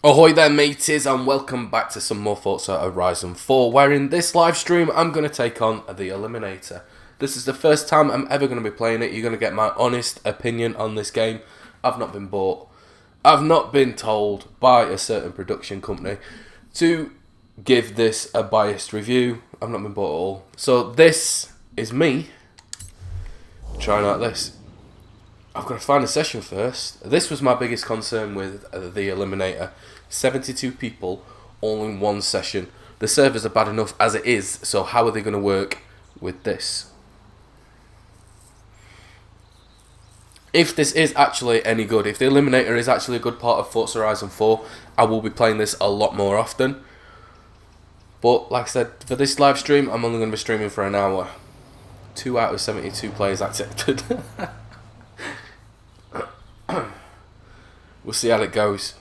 Ahoy there mateys, and welcome back to some more Forza Horizon 4, where in this live stream I'm going to take on the Eliminator. This is the first time I'm ever going to be playing it. You're going to get my honest opinion on this game. I've not been bought. I've not been told by a certain production company to give this a biased review. I've not been bought at all. So this is me trying out this. I've got to find a session first. This was my biggest concern with the Eliminator. 72 people all in one session. The servers are bad enough as it is, so how are they going to work with this? If this is actually any good, if the Eliminator is actually a good part of Forza Horizon 4, I will be playing this a lot more often. But like I said, for this live stream, I'm only going to be streaming for an hour. 2 out of 72 players accepted. We'll see how it goes.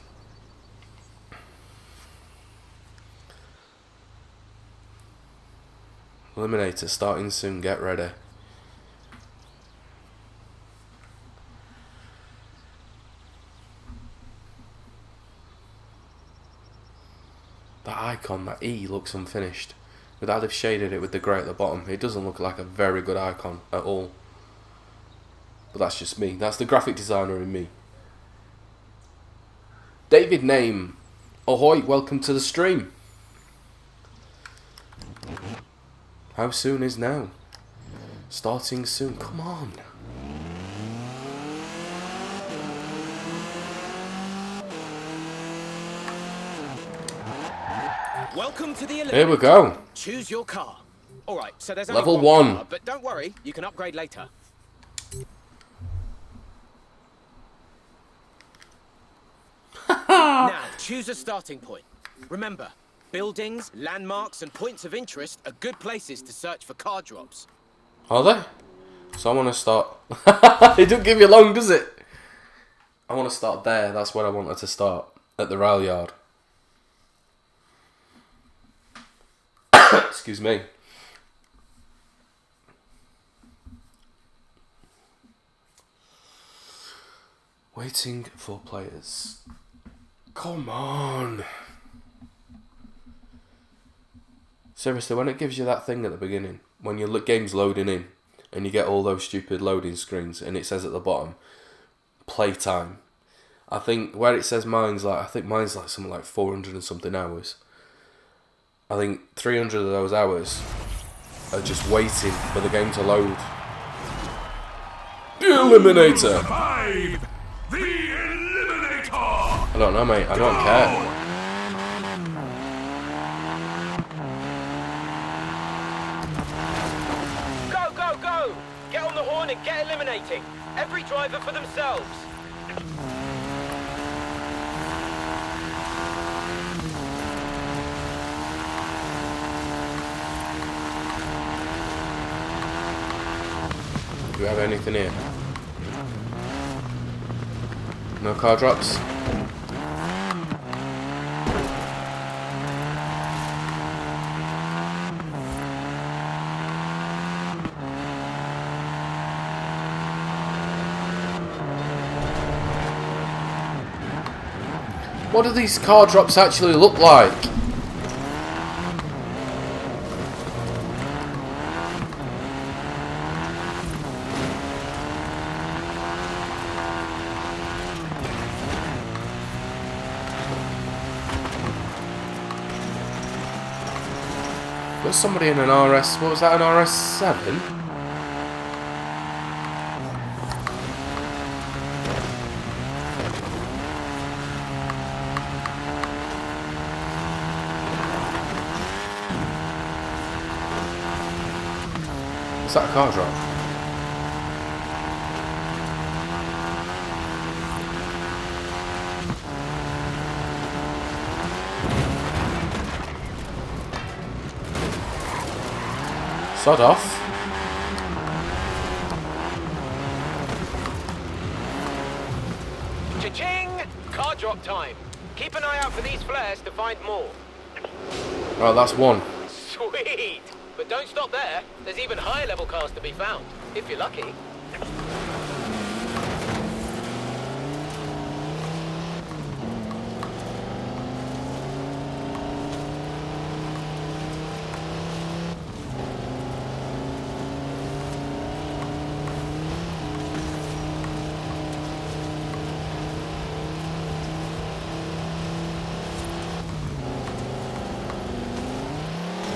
Eliminator starting soon, get ready. That icon, that E, looks unfinished. Without they've shaded it with the grey at the bottom, it doesn't look like a very good icon at all. But that's just me. That's the graphic designer in me. David Name, ahoy, welcome to the stream. How soon is now? Starting soon, come on. Welcome to the Eliminator. Here we go. Choose your car. All right, so there's Level only one 1. car, but don't worry, you can upgrade later. Now, choose a starting point. Remember, buildings, landmarks, and points of interest are good places to search for car drops. Are they? So I want to start. It don't give you long, does it? I want to start there. That's where I wanted to start. At the rail yard. Excuse me. Waiting for players. Come on. Seriously, when it gives you that thing at the beginning, when your game's loading in, and you get all those stupid loading screens, and it says at the bottom, playtime. I think where it says mine's like something like 400 and something hours. I think 300 of those hours are just waiting for the game to load. The Eliminator! Survive! The Eliminator! I don't know, mate. I don't care. Go, go, go! Get on the horn and get eliminating. Every driver for themselves. Do we have anything here? No car drops? What do these car drops actually look like? There's somebody in an RS, what was that, an RS7? Is that a car drop? Sod off. Cha-ching! Car drop time. Keep an eye out for these flares to find more. Oh, that's one. Sweet! But don't stop there. There's even higher level cars to be found, if you're lucky.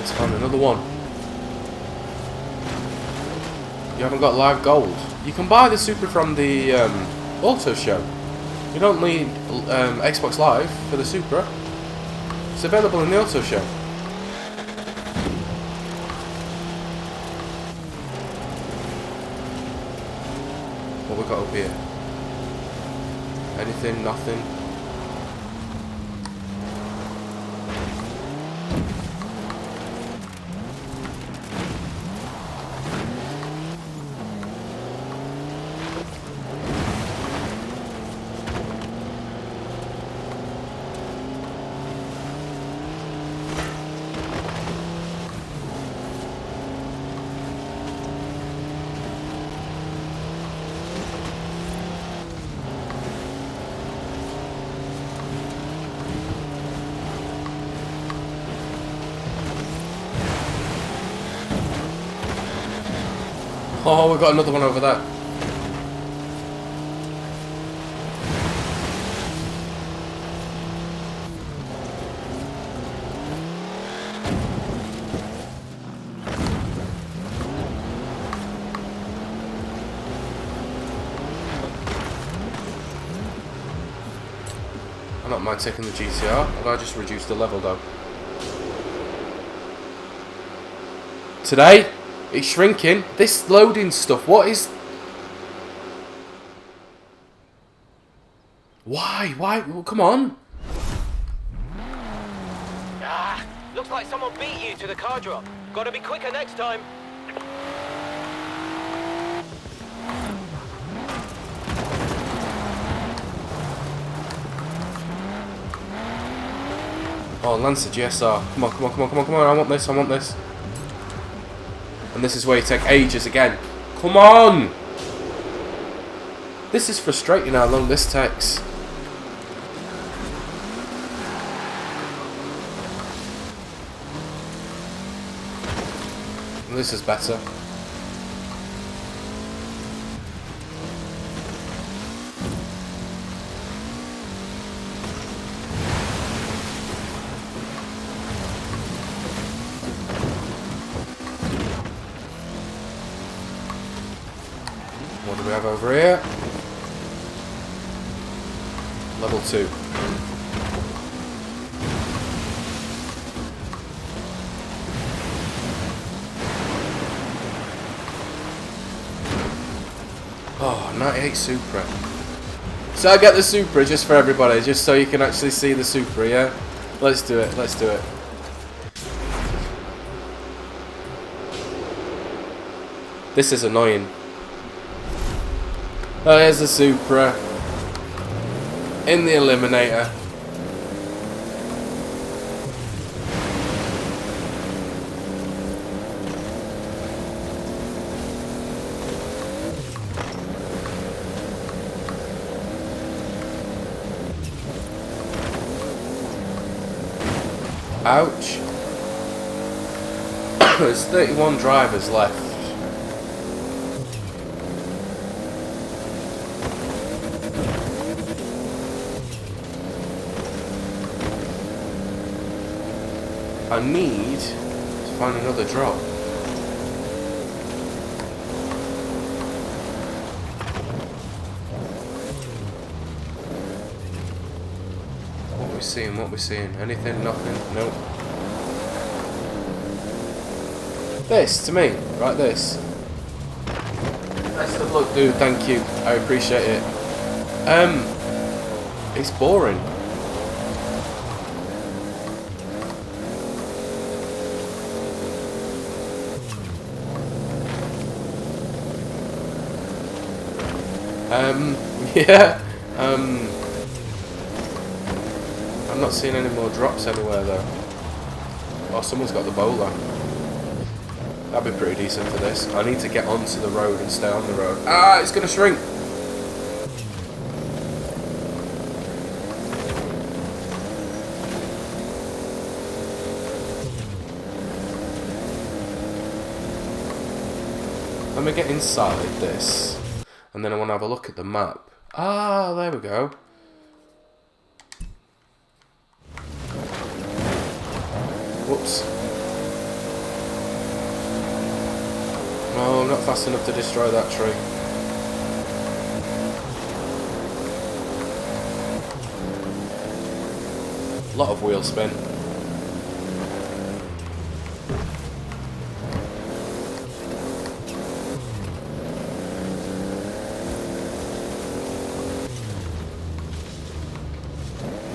Let's find another one. You haven't got live gold. You can buy the Supra from the auto show. You don't need Xbox Live for the Supra. It's available in the auto show. What we got up here? Anything? Nothing? Oh, we've got another one over there. I don't mind taking the GTR, although I just reduced the level though. Today, it's shrinking. This loading stuff, what is... Why? Well, come on. Ah, looks like someone beat you to the car drop. Gotta be quicker next time. Oh, Lancer GSR. Come on, I want this. And this is where you take ages again. Come on! This is frustrating how long this takes. And this is better. What do we have over here? Level 2. Oh, 98 Supra. So I get the Supra just for everybody, just so you can actually see the Supra, yeah? Let's do it. This is annoying. Oh, there's the Supra in the Eliminator. Ouch. There's 31 drivers left. I need to find another drop. What we seeing? Anything? Nothing? Nope. This, to me, right, this. Best of luck, dude, thank you. I appreciate it. It's boring. Yeah, I'm not seeing any more drops anywhere though. Oh, someone's got the bowler. That'd be pretty decent for this. I need to get onto the road and stay on the road. Ah, it's gonna shrink. Let me get inside this. And then I want to have a look at the map. Ah, there we go. Whoops. Oh, I'm not fast enough to destroy that tree. A lot of wheel spin.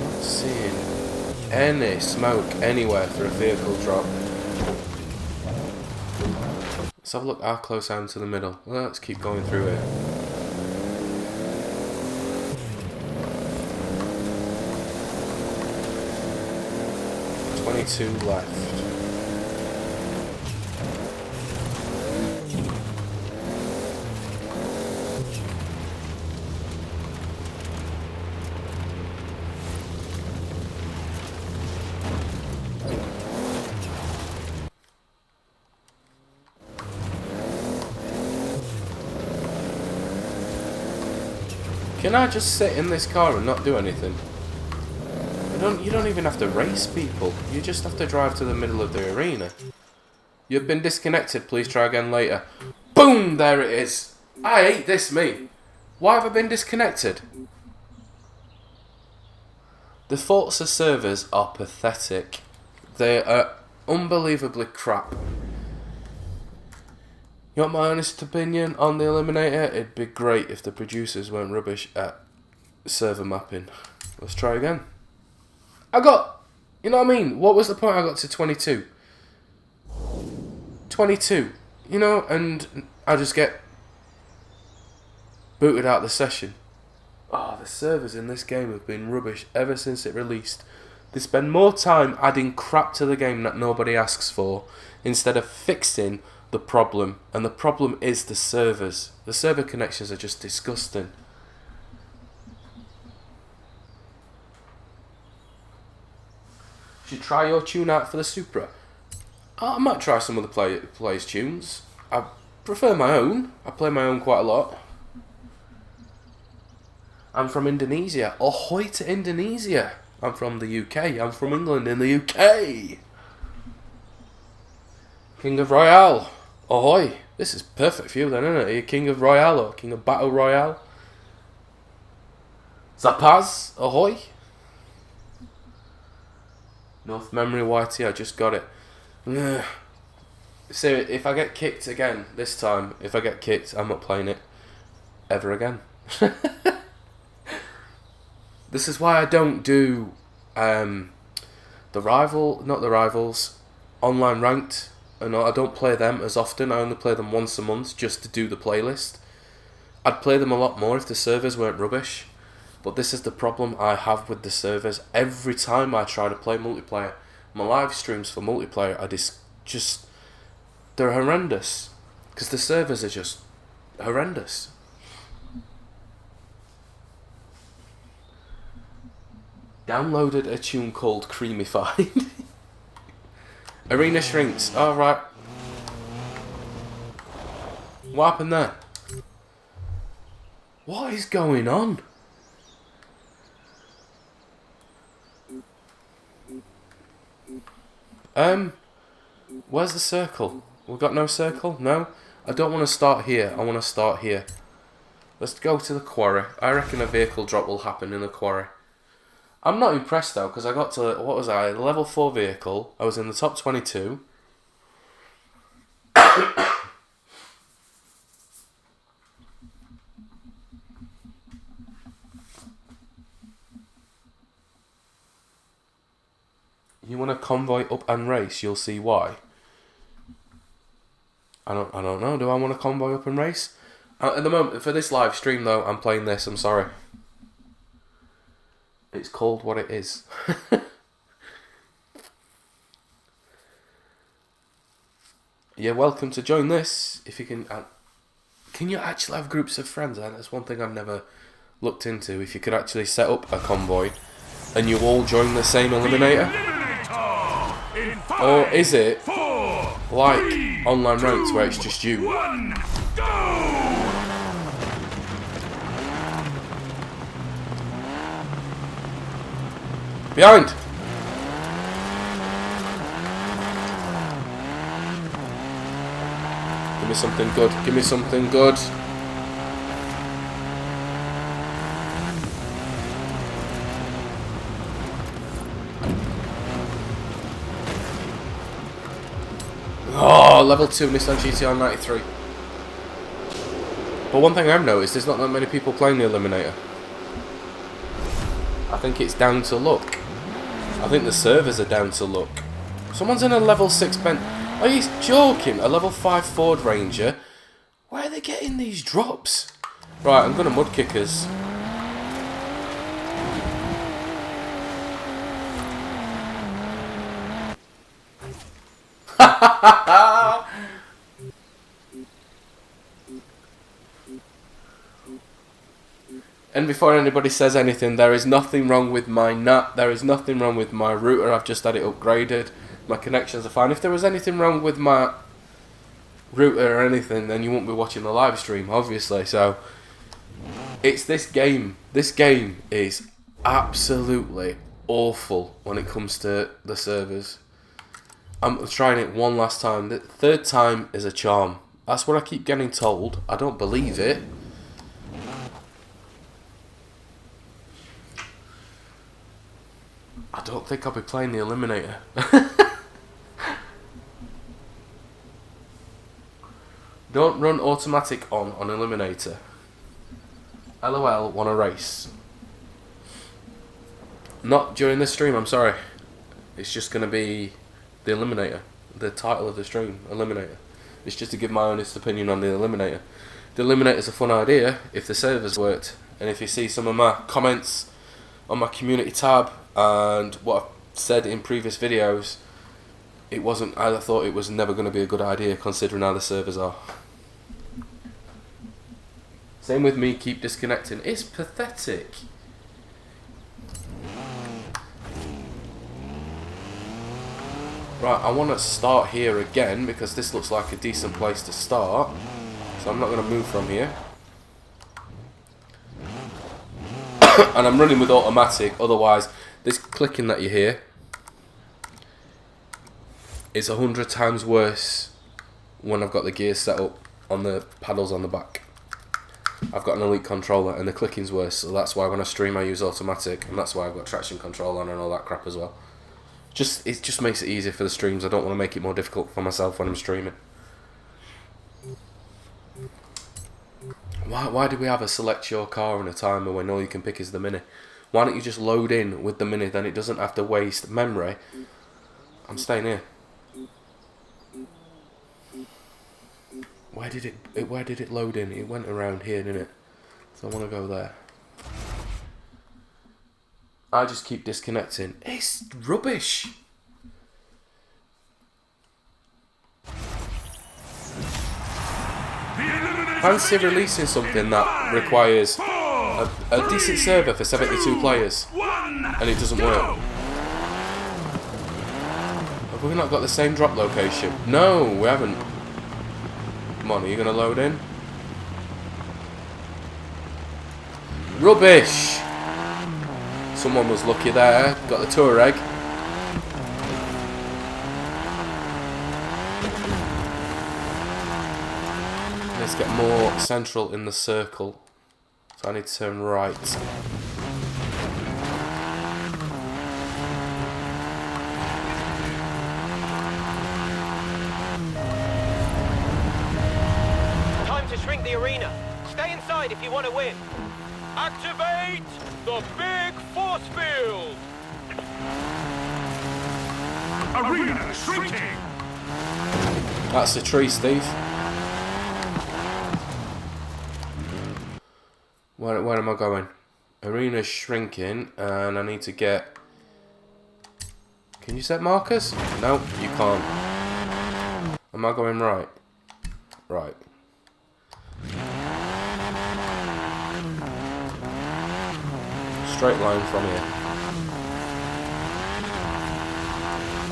Not seeing any smoke anywhere for a vehicle drop. Let's have a look how close I am to the middle. Well, let's keep going through it. Two left. Can I just sit in this car and not do anything? You don't even have to race people. You just have to drive to the middle of the arena. You've been disconnected. Please try again later. Boom! There it is. I hate this, me. Why have I been disconnected? The Forza servers are pathetic. They are unbelievably crap. You want my honest opinion on the Eliminator? It'd be great if the producers weren't rubbish at server mapping. Let's try again. I got, you know what I mean? What was the point I got to 22? 22, you know, and I just get booted out of the session. Oh, the servers in this game have been rubbish ever since it released. They spend more time adding crap to the game that nobody asks for instead of fixing the problem. And the problem is the servers. The server connections are just disgusting. Should try your tune out for the Supra. I might try some of the players' tunes. I prefer my own. I play my own quite a lot. I'm from Indonesia. Ahoy to Indonesia. I'm from the UK. I'm from England in the UK. King of Royale. Ahoy. This is perfect for you then, isn't it? Are you King of Royale or King of Battle Royale? Zapaz. Ahoy. North Memory Whitey, I just got it. So if I get kicked again this time, if I get kicked, I'm not playing it ever again. This is why I don't do not the rivals, online ranked. And I don't play them as often. I only play them once a month just to do the playlist. I'd play them a lot more if the servers weren't rubbish. But this is the problem I have with the servers. Every time I try to play multiplayer, my live streams for multiplayer are just they're horrendous. Because the servers are just horrendous. Downloaded a tune called Creamified. Arena shrinks. Alright. What happened there? What is going on? Where's the circle? We've got no circle? No? I don't want to start here. I want to start here. Let's go to the quarry. I reckon a vehicle drop will happen in the quarry. I'm not impressed though, because I got to, what was I, level 4 vehicle. I was in the top 22. You want to convoy up and race, you'll see why. I don't know, do I want to convoy up and race? At the moment, for this live stream though, I'm playing this, I'm sorry. It's called what it is. You're welcome to join this, if you can. Can you actually have groups of friends? That's one thing I've never looked into, if you could actually set up a convoy and you all join the same eliminator. Or is it like online ranks where it's just you? Behind! Give me me something good. Give me something good. Oh, level 2 Nissan GTR 93. But one thing I've noticed, there's not that many people playing the Eliminator. I think it's down to luck. I think the servers are down to luck. Someone's in a level 6 bench. Are you joking? A level 5 Ford Ranger? Where are they getting these drops? Right, I'm gonna mud kickers. And before anybody says anything, there is nothing wrong with my NAT. There is nothing wrong with my router. I've just had it upgraded. My connections are fine. If there was anything wrong with my router or anything, then you wouldn't be watching the live stream, obviously. So, it's this game. This game is absolutely awful when it comes to the servers. I'm trying it one last time. The third time is a charm. That's what I keep getting told. I don't believe it. I don't think I'll be playing the Eliminator. Don't run automatic on Eliminator. LOL, wanna race. Not during this stream, I'm sorry. It's just gonna be the Eliminator. The title of the stream, Eliminator. It's just to give my honest opinion on the Eliminator. The Eliminator's a fun idea if the servers worked. And if you see some of my comments on my community tab and what I've said in previous videos, it wasn't. I thought it was never going to be a good idea considering how the servers are. Same with me, keep disconnecting. It's pathetic. Right, I want to start here again because this looks like a decent place to start. So I'm not going to move from here. And I'm running with automatic, otherwise this clicking that you hear is 100 times worse when I've got the gears set up on the paddles on the back. I've got an Elite controller and the clicking's worse, so that's why when I stream I use automatic, and that's why I've got traction control on and all that crap as well. It just makes it easier for the streams. I don't want to make it more difficult for myself when I'm streaming. Why do we have a select your car and a timer when all you can pick is the Mini? Why don't you just load in with the Mini, then it doesn't have to waste memory. I'm staying here. Where did it load in? It went around here, didn't it? So I want to go there. I just keep disconnecting. It's rubbish. Fancy releasing something that requires a decent server for 72 players and it doesn't work. Have we not got the same drop location? No, we haven't. Come on, are you going to load in? Rubbish! Someone was lucky there. Got the Touareg. Let's get more central in the circle. So I need to turn right. Time to shrink the arena. Stay inside if you want to win. Activate the big force field. Arena shrinking. That's the tree, Steve. Where am I going? Arena's shrinking, and I need to get... Can you set markers? No, you can't. Am I going right? Right. Straight line from here.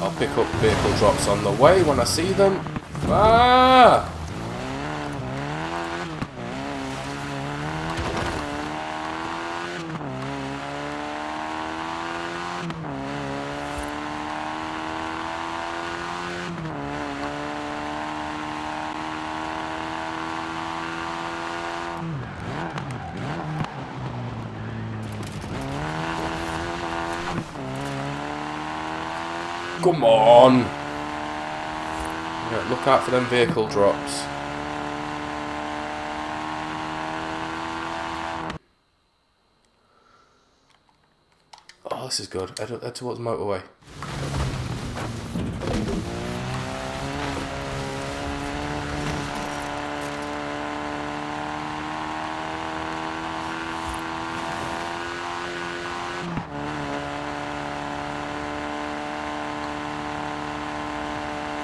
I'll pick up vehicle drops on the way when I see them. Ah! Come on. Yeah, look out for them vehicle drops. Oh, this is good. Head towards the motorway.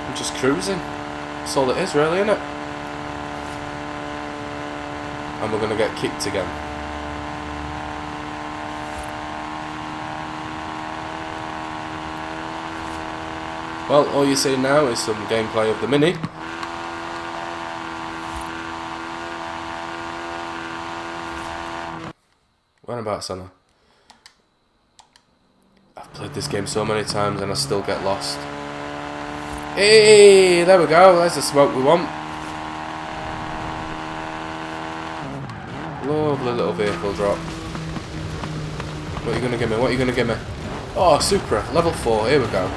I'm just cruising. That's all it is, really, isn't it? And we're going to get kicked again. Well, all you see now is some gameplay of the Mini. Whereabouts, Anna? I've played this game so many times and I still get lost. Hey, there we go. There's the smoke we want. Lovely little vehicle drop. What are you going to give me? What are you going to give me? Oh, Supra. Level 4. Here we go.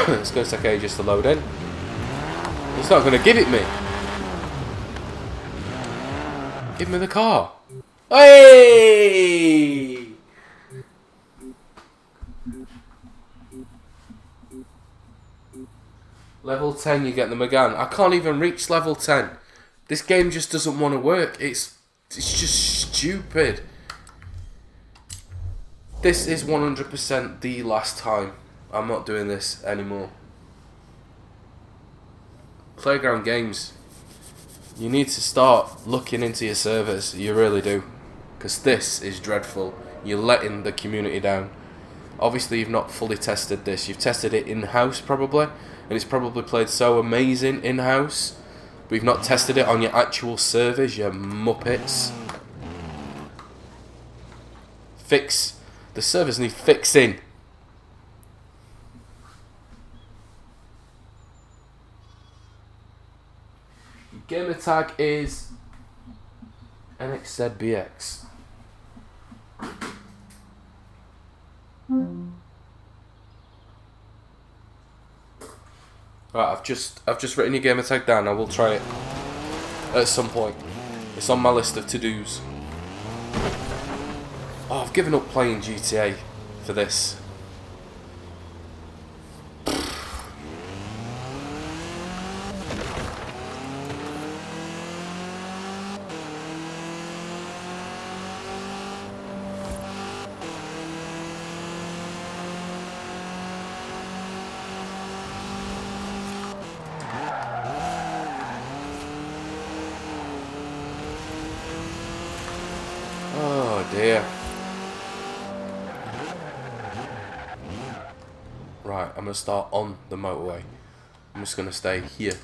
It's going to take ages to load in. It's not going to give it me. Give me the car. Hey! Level 10, you get them again. I can't even reach level 10. This game just doesn't want to work. It's just stupid. This is 100% the last time. I'm not doing this anymore. Playground Games, you need to start looking into your servers. You really do. Because this is dreadful. You're letting the community down. Obviously, you've not fully tested this. You've tested it in-house, probably. And it's probably played so amazing in-house. But you've not tested it on your actual servers, you muppets. Fix. The servers need fixing. Gamer tag is NXZBX. Right, I've just written your gamer tag down. I will try it at some point. It's on my list of to-dos. Oh, I've given up playing GTA for this. Oh dear. Right, I'm going to start on the motorway. I'm just going to stay here.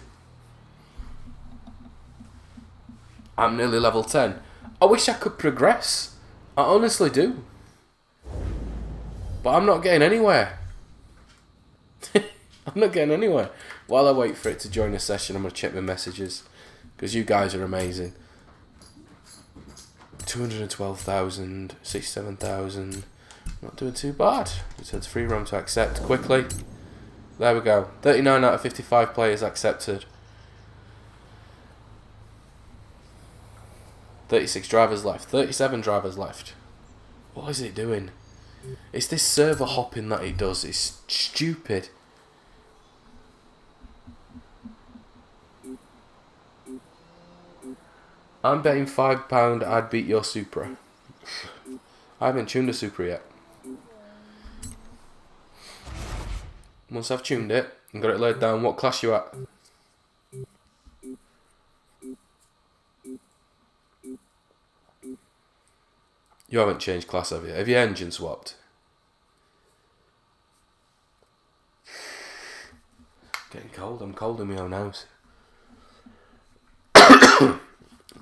I'm nearly level 10. I wish I could progress. I honestly do. But I'm not getting anywhere. I'm not getting anywhere. While I wait for it to join a session, I'm going to check my messages. Because you guys are amazing. 212,000, 67,000. Not doing too bad. It says free roam to accept quickly. There we go. 39 out of 55 players accepted. 36 drivers left. 37 drivers left. What is it doing? It's this server hopping that it does. It's stupid. I'm betting £5 I'd beat your Supra. I haven't tuned a Supra yet. Once I've tuned it and got it laid down, what class you at? You haven't changed class, have you? Have your engine swapped? Getting cold. I'm cold in my own house.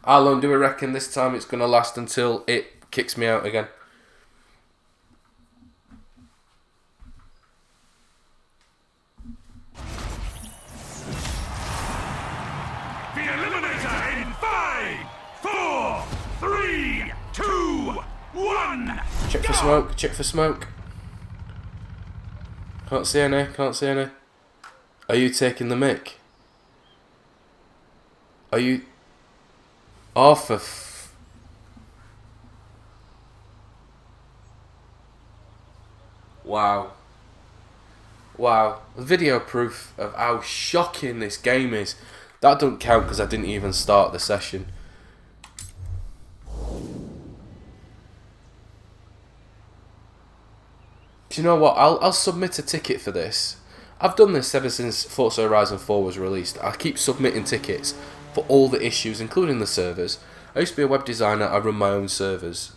How long do we reckon this time it's going to last until it kicks me out again? The Eliminator in 5, 4, 3, 2, 1. Check for smoke. Check for smoke. Can't see any, can't see any. Are you taking the mic? Are you... Oh, for wow. Wow. Video proof of how shocking this game is. That doesn't count because I didn't even start the session. Do you know what? I'll submit a ticket for this. I've done this ever since Forza Horizon 4 was released. I keep submitting tickets for all the issues, including the servers. I used to be a web designer. I run my own servers.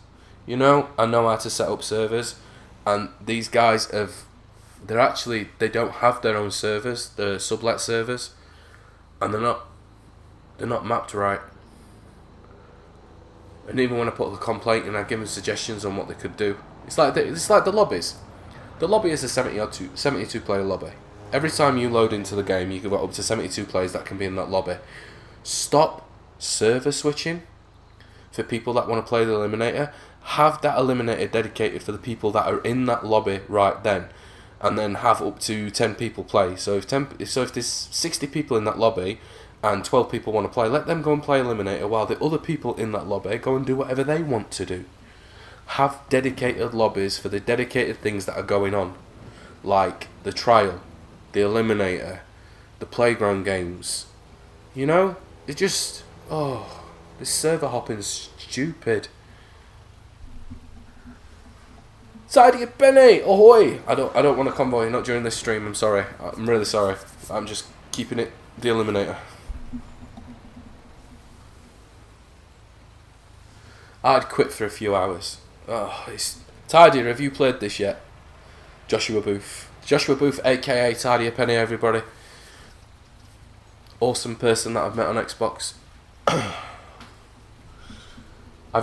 You know, I know how to set up servers. And these guys have... They don't have their own servers. They're sublet servers. And they're not mapped right. And even when I put a complaint in, I give them suggestions on what they could do. It's like the lobbies. The lobby is a 72 player lobby. Every time you load into the game, you can got up to 72 players that can be in that lobby. Stop server switching for people that want to play the Eliminator. Have that Eliminator dedicated for the people that are in that lobby right then, and then have up to 10 people play. So if there's 60 people in that lobby and 12 people want to play, let them go and play Eliminator while the other people in that lobby go and do whatever they want to do. Have dedicated lobbies for the dedicated things that are going on, like the trial, the Eliminator, the playground games. You know, it just, oh, this server hopping's stupid. Tidy up, Benny! Ahoy! I don't want a convoy, not during this stream, I'm sorry. I'm really sorry. I'm just keeping it the Eliminator. I'd quit for a few hours. Oh, it's... Tidier, have you played this yet? Joshua Booth. Joshua Booth, aka Tidier Penny, everybody. Awesome person that I've met on Xbox. Have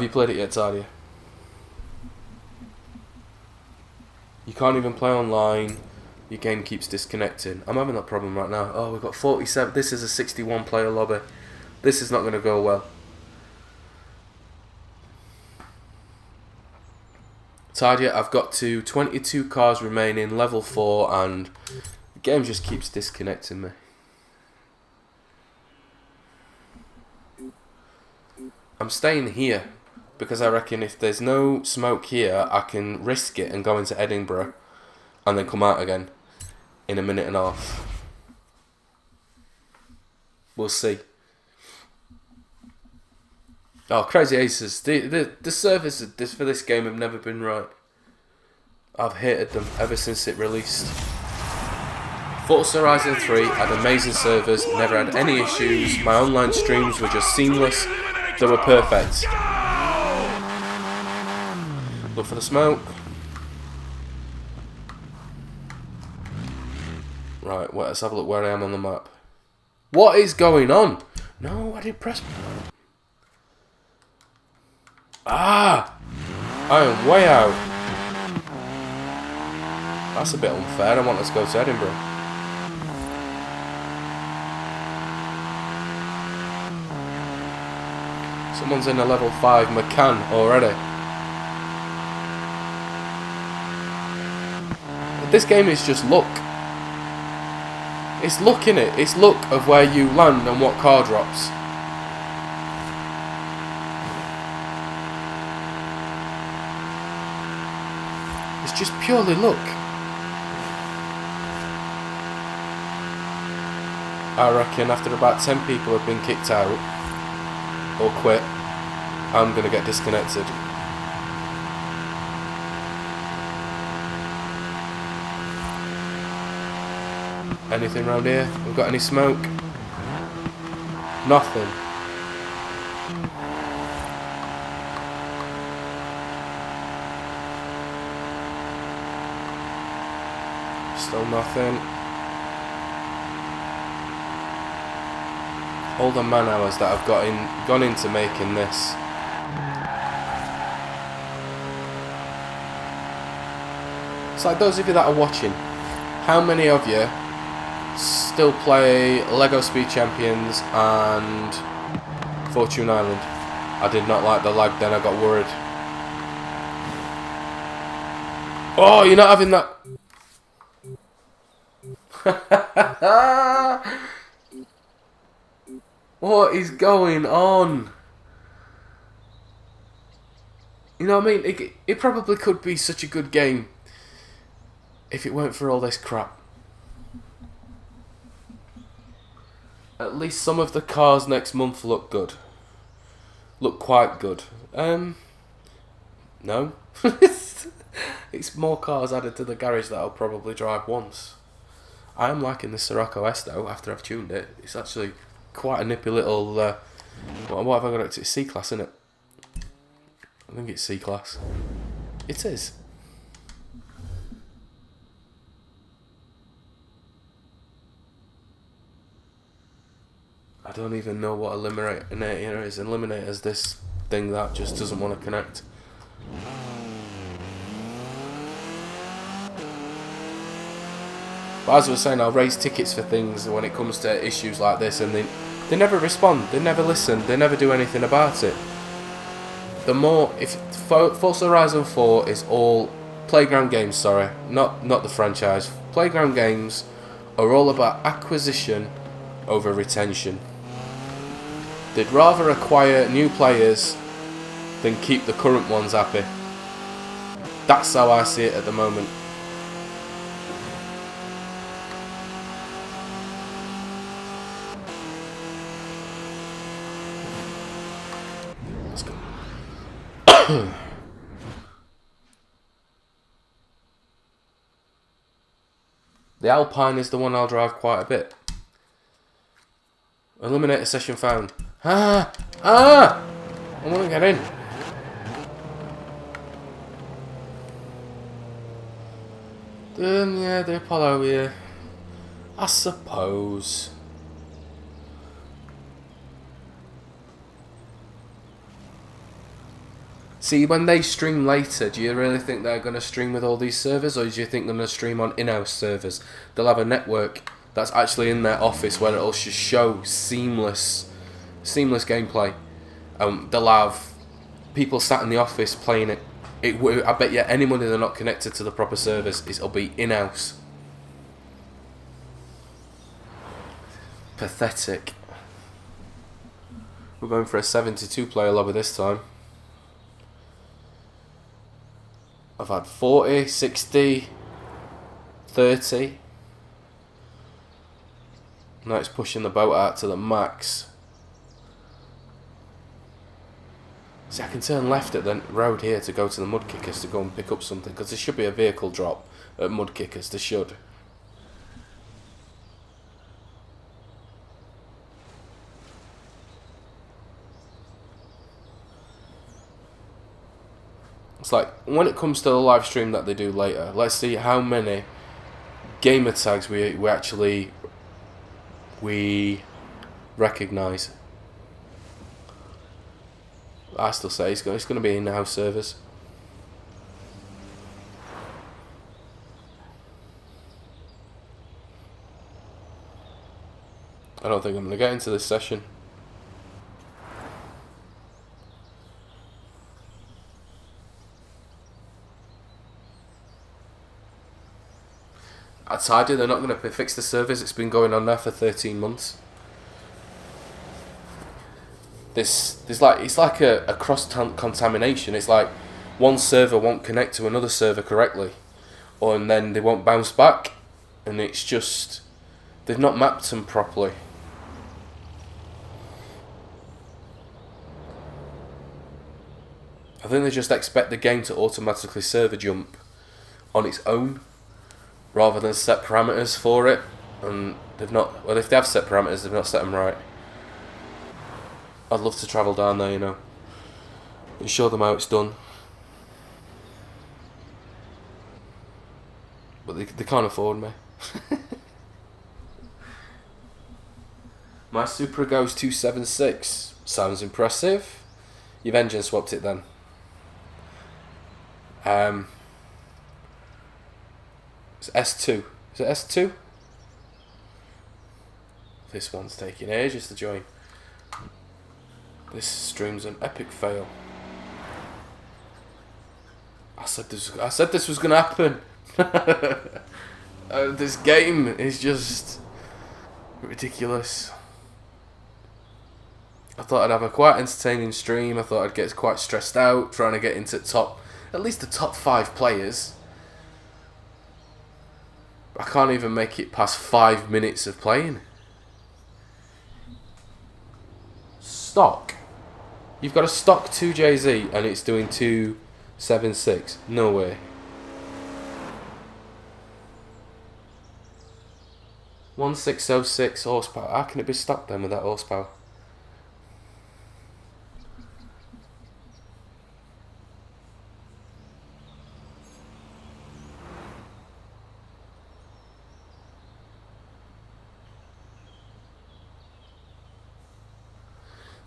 you played it yet, Tidier? You can't even play online. Your game keeps disconnecting. I'm having that problem right now. Oh, we've got 47. This is a 61 player lobby. This is not going to go well. Tidier, I've got to 22 cars remaining, level 4, and the game just keeps disconnecting me. I'm staying here because I reckon if there's no smoke here, I can risk it and go into Edinburgh and then come out again in a minute and a half. We'll see. Oh, Crazy Aces. The servers for this game have never been right. I've hated them ever since it released. Forza Horizon 3 had amazing servers, never had any issues. My online streams were just seamless. They were perfect. Look for the smoke. Right, well, let's have a look where I am on the map. What is going on? No, I didn't press... Ah! I am way out. That's a bit unfair. I want us to go to Edinburgh. Someone's in a level 5 McCann already. This game is just luck. It's luck, innit? It's luck of where you land and what car drops. It's just purely luck. I reckon after about 10 people have been kicked out or quit, I'm going to get disconnected. Anything around here? We've got any smoke? Nothing. Still nothing. All the man hours that I've gone into making this. It's like those of you that are watching, how many of you still play Lego Speed Champions and Fortune Island? I did not like the lag then, I got worried. Oh, you're not having that. What is going on? You know what I mean? It probably could be such a good game if it weren't for all this crap. At least some of the cars next month look good. Look quite good. No. It's more cars added to the garage that I'll probably drive once. I am liking the Sirocco S though, after I've tuned it. It's actually quite a nippy little... what have I got it to? It's C-Class, isn't it? I think it's C-Class. It is. I don't even know what Eliminator is. Eliminator is this thing that just doesn't want to connect. But as I was saying, I'll raise tickets for things when it comes to issues like this, and they never respond, they never listen, they never do anything about it. If Forza Horizon 4 is all playground games, sorry, not the franchise. Playground games are all about acquisition over retention. They'd rather acquire new players than keep the current ones happy. That's how I see it at the moment. Let's go. The Alpine is the one I'll drive quite a bit. Eliminator session found. I want to get in. Yeah, the Apollo here. I suppose. See, when they stream later, do you really think they're going to stream with all these servers, or do you think they're going to stream on in-house servers? They'll have a network that's actually in their office where it'll just show seamless gameplay. They'll have people sat in the office playing it. I bet you any money they're not connected to the proper servers, it'll be in-house. Pathetic. We're going for a 72 player lobby this time. I've had 40, 60, 30. Now it's pushing the boat out to the max. See, I can turn left at the road here to go to the Mud Kickers to go and pick up something, because there should be a vehicle drop at Mud Kickers. There should. It's like, when it comes to the live stream that they do later, let's see how many gamer tags we actually recognise. I still say it's going to be in-house servers. I don't think I'm going to get into this session. I told you they're not going to fix the servers. It's been going on now for 13 months. It's like a cross-contamination. It's like one server won't connect to another server correctly, and then they won't bounce back, and it's just they've not mapped them properly. I think they just expect the game to automatically server jump on its own, rather than set parameters for it, and they've not. Well, if they have set parameters, they've not set them right. I'd love to travel down there, you know, and show them how it's done. But they can't afford me. My Supra goes 276. Sounds impressive. You've engine swapped it then. It's S2. Is it S2? This one's taking ages to join. This stream's an epic fail. I said this was gonna happen. This game is just ridiculous. I thought I'd have a quite entertaining stream. I thought I'd get quite stressed out trying to get into at least the top 5 players. I can't even make it past 5 minutes of playing. Stock. You've got a stock 2JZ and it's doing 276. No way. 1606 horsepower. How can it be stock then with that horsepower?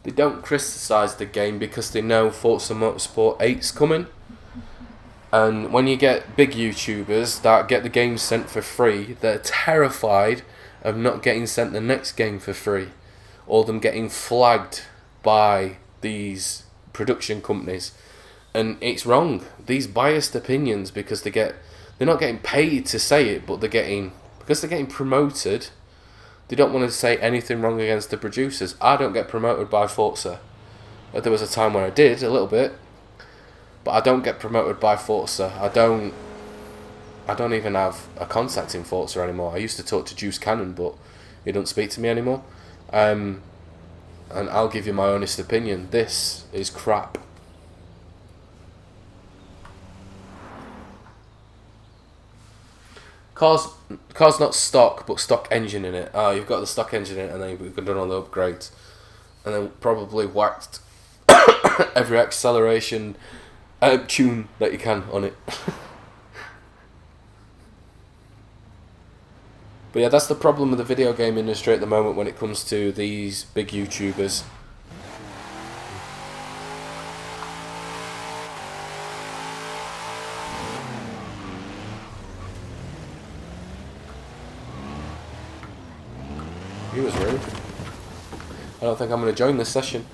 They don't criticise the game because they know Forza Motorsport 8's coming. And when you get big YouTubers that get the game sent for free, they're terrified of not getting sent the next game for free. Or them getting flagged by these production companies. And it's wrong. These biased opinions, because they're not getting paid to say it, but because they're getting promoted. They don't want to say anything wrong against the producers. I don't get promoted by Forza. There was a time where I did, a little bit. But I don't get promoted by Forza. I don't even have a contact in Forza anymore. I used to talk to Juice Cannon, but he doesn't speak to me anymore. And I'll give you my honest opinion. This is crap. Car's not stock, but stock engine in it. Oh, you've got the stock engine in it, and then you've done all the upgrades, and then probably whacked every acceleration tune that you can on it. But yeah, that's the problem with the video game industry at the moment when it comes to these big YouTubers. He was rude. I don't think I'm going to join this session.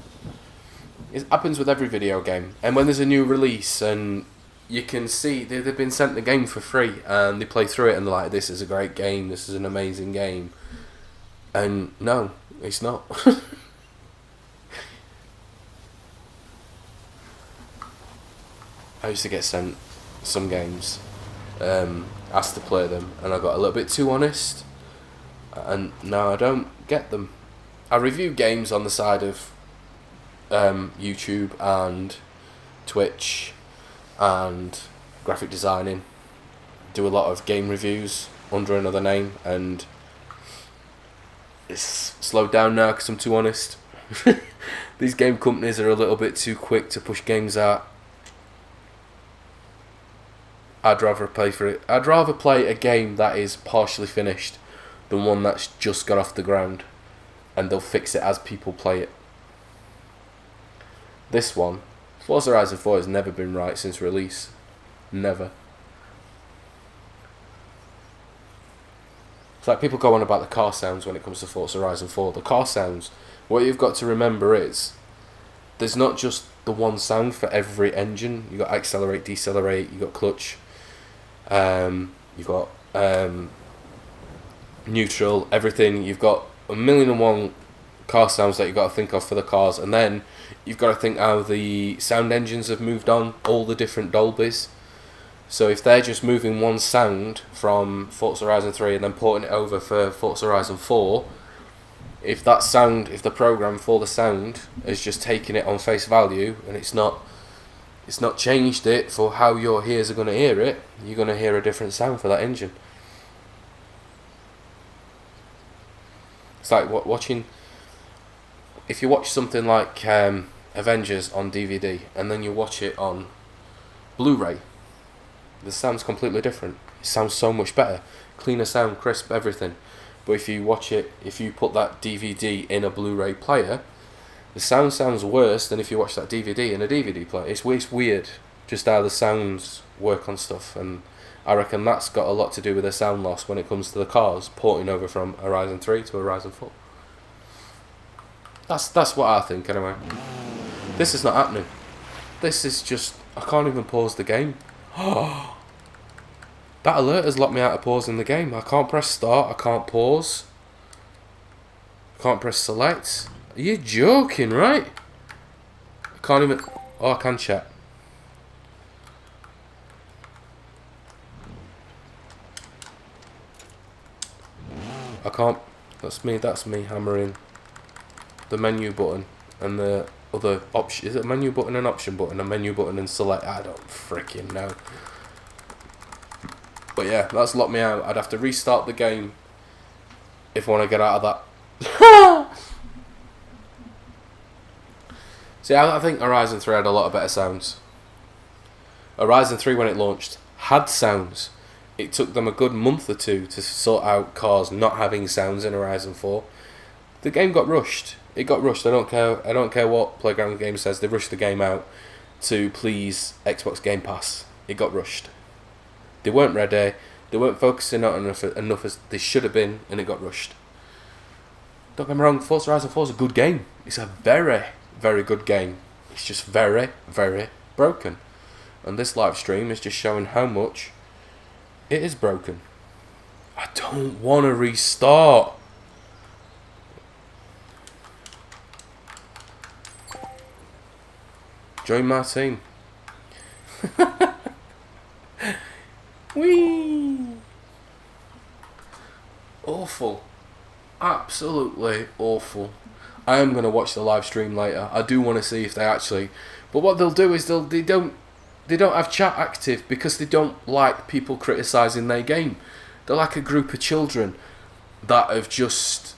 It happens with every video game. And when there's a new release and you can see they've been sent the game for free and they play through it and they're like, this is a great game, this is an amazing game. And no, it's not. I used to get sent some games, asked to play them, and I got a little bit too honest. And now I don't get them. I review games on the side of YouTube and Twitch and graphic designing. Do a lot of game reviews under another name, and it's slowed down now because I'm too honest. These game companies are a little bit too quick to push games out. I'd rather play a game that is partially finished than one that's just got off the ground, and they'll fix it as people play it. This one, Forza Horizon 4, has never been right since release. Never. It's like people go on about the car sounds when it comes to Forza Horizon 4. The car sounds, what you've got to remember is, there's not just the one sound for every engine. You've got accelerate, decelerate, you've got clutch, you've got neutral, everything. You've got 1,000,001 car sounds that you've got to think of for the cars, and then you've got to think how the sound engines have moved on, all the different Dolbys. So if they're just moving one sound from Forza Horizon 3 and then porting it over for Forza Horizon 4, if the program for the sound is just taking it on face value and it's not changed it for how your ears are going to hear it, you're going to hear a different sound for that engine. It's like watching. If you watch something like Avengers on DVD and then you watch it on Blu-ray, the sound's completely different. It sounds so much better, cleaner sound, crisp, everything. But if you put that DVD in a Blu-ray player, the sound sounds worse than if you watch that DVD in a DVD player. It's weird, just how the sounds work on stuff, and I reckon that's got a lot to do with the sound loss when it comes to the cars porting over from Horizon 3 to Horizon 4. That's what I think anyway. This is not happening. This is just, I can't even pause the game. That That alert has locked me out of pausing the game. I can't press start, I can't pause. I can't press select. Are you joking, right? I can't even... Oh, I can chat. I can't... That's me hammering the menu button and the other option. Is it a menu button and option button? A menu button and select? I don't freaking know. But yeah, that's locked me out. I'd have to restart the game if I want to get out of that. See, I think Horizon 3 had a lot of better sounds. Horizon 3, when it launched, had sounds. It took them a good month or two to sort out cars not having sounds in Horizon 4. The game got rushed. It got rushed. I don't care what Playground Games says. They rushed the game out to please Xbox Game Pass. It got rushed. They weren't ready. They weren't focusing on enough as they should have been, and it got rushed. Don't get me wrong, Forza Horizon 4 is a good game. It's a very, very good game. It's just very, very broken. And this live stream is just showing how much it is broken. I don't want to restart. Join my team. Whee! Awful. Absolutely awful. I am going to watch the live stream later. I do want to see if they actually... But what they'll do is they don't have chat active because they don't like people criticising their game. They're like a group of children that have just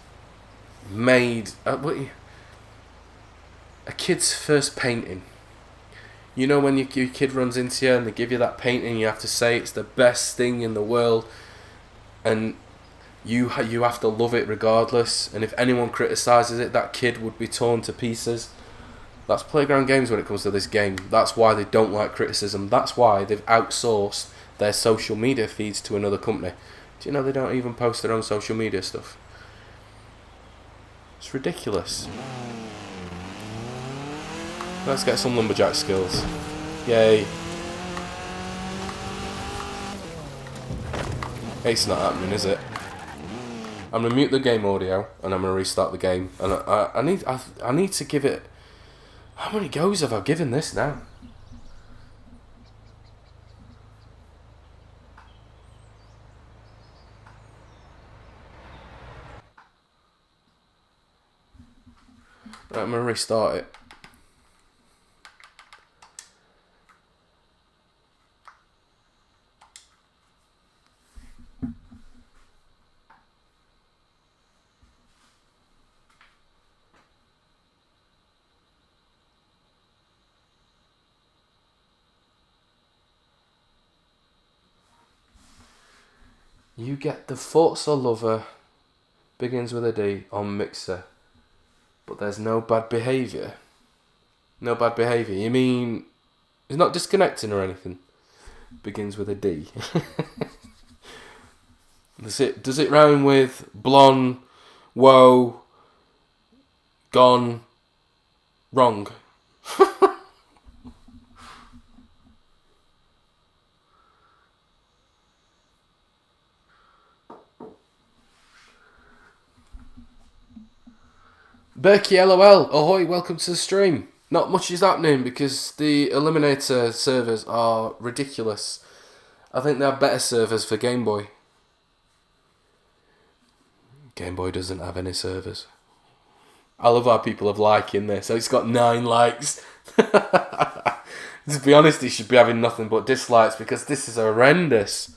made a kid's first painting. You know when your kid runs into you and they give you that painting, you have to say it's the best thing in the world, and you have to love it regardless. And if anyone criticises it, that kid would be torn to pieces. That's Playground Games when it comes to this game. That's why they don't like criticism. That's why they've outsourced their social media feeds to another company. Do you know they don't even post their own social media stuff? It's ridiculous. Let's get some lumberjack skills. Yay. It's not happening, is it? I'm gonna mute the game audio and I'm gonna restart the game. And I need to give it. How many goes have I given this now? Right, I'm gonna restart it. You get the Forza Lover, begins with a D, on Mixer, but there's no bad behaviour. No bad behaviour. You mean it's not disconnecting or anything? Begins with a D. Does it rhyme with blonde, woe, gone, wrong? Berkey LOL, ahoy, welcome to the stream. Not much is happening because the Eliminator servers are ridiculous. I think they have better servers for Game Boy. Game Boy doesn't have any servers. I love how people have liking this. So it's got 9 likes. To be honest, it should be having nothing but dislikes because this is horrendous.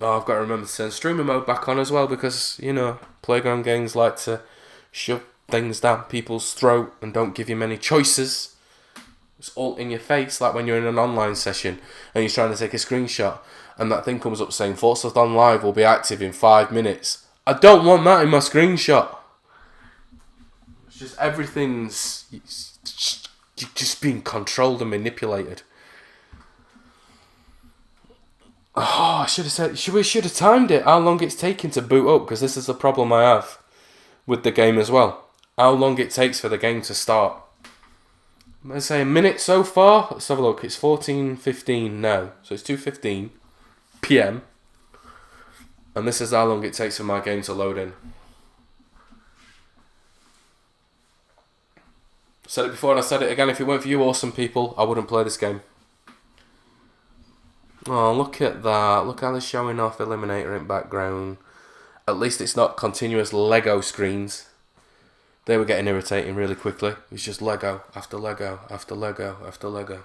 Oh, I've got to remember to turn streamer mode back on as well because, you know, Playground Games like to shove things down people's throat and don't give you many choices. It's all in your face, like when you're in an online session and you're trying to take a screenshot and that thing comes up saying Forza Horizon Live will be active in 5 minutes. I don't want that in my screenshot. It's just everything's just being controlled and manipulated. Oh, I should have said. We should have timed it. How long it's taking to boot up? Because this is the problem I have with the game as well. How long it takes for the game to start. Let's say a minute so far. Let's have a look. It's 14:15 now, so it's 2:15. p.m. And this is how long it takes for my game to load in. I said it before and I said it again. If it weren't for you awesome people, I wouldn't play this game. Oh, look at that. Look how they're showing off Eliminator in background. At least it's not continuous Lego screens. They were getting irritating really quickly. It's just Lego after Lego after Lego after Lego.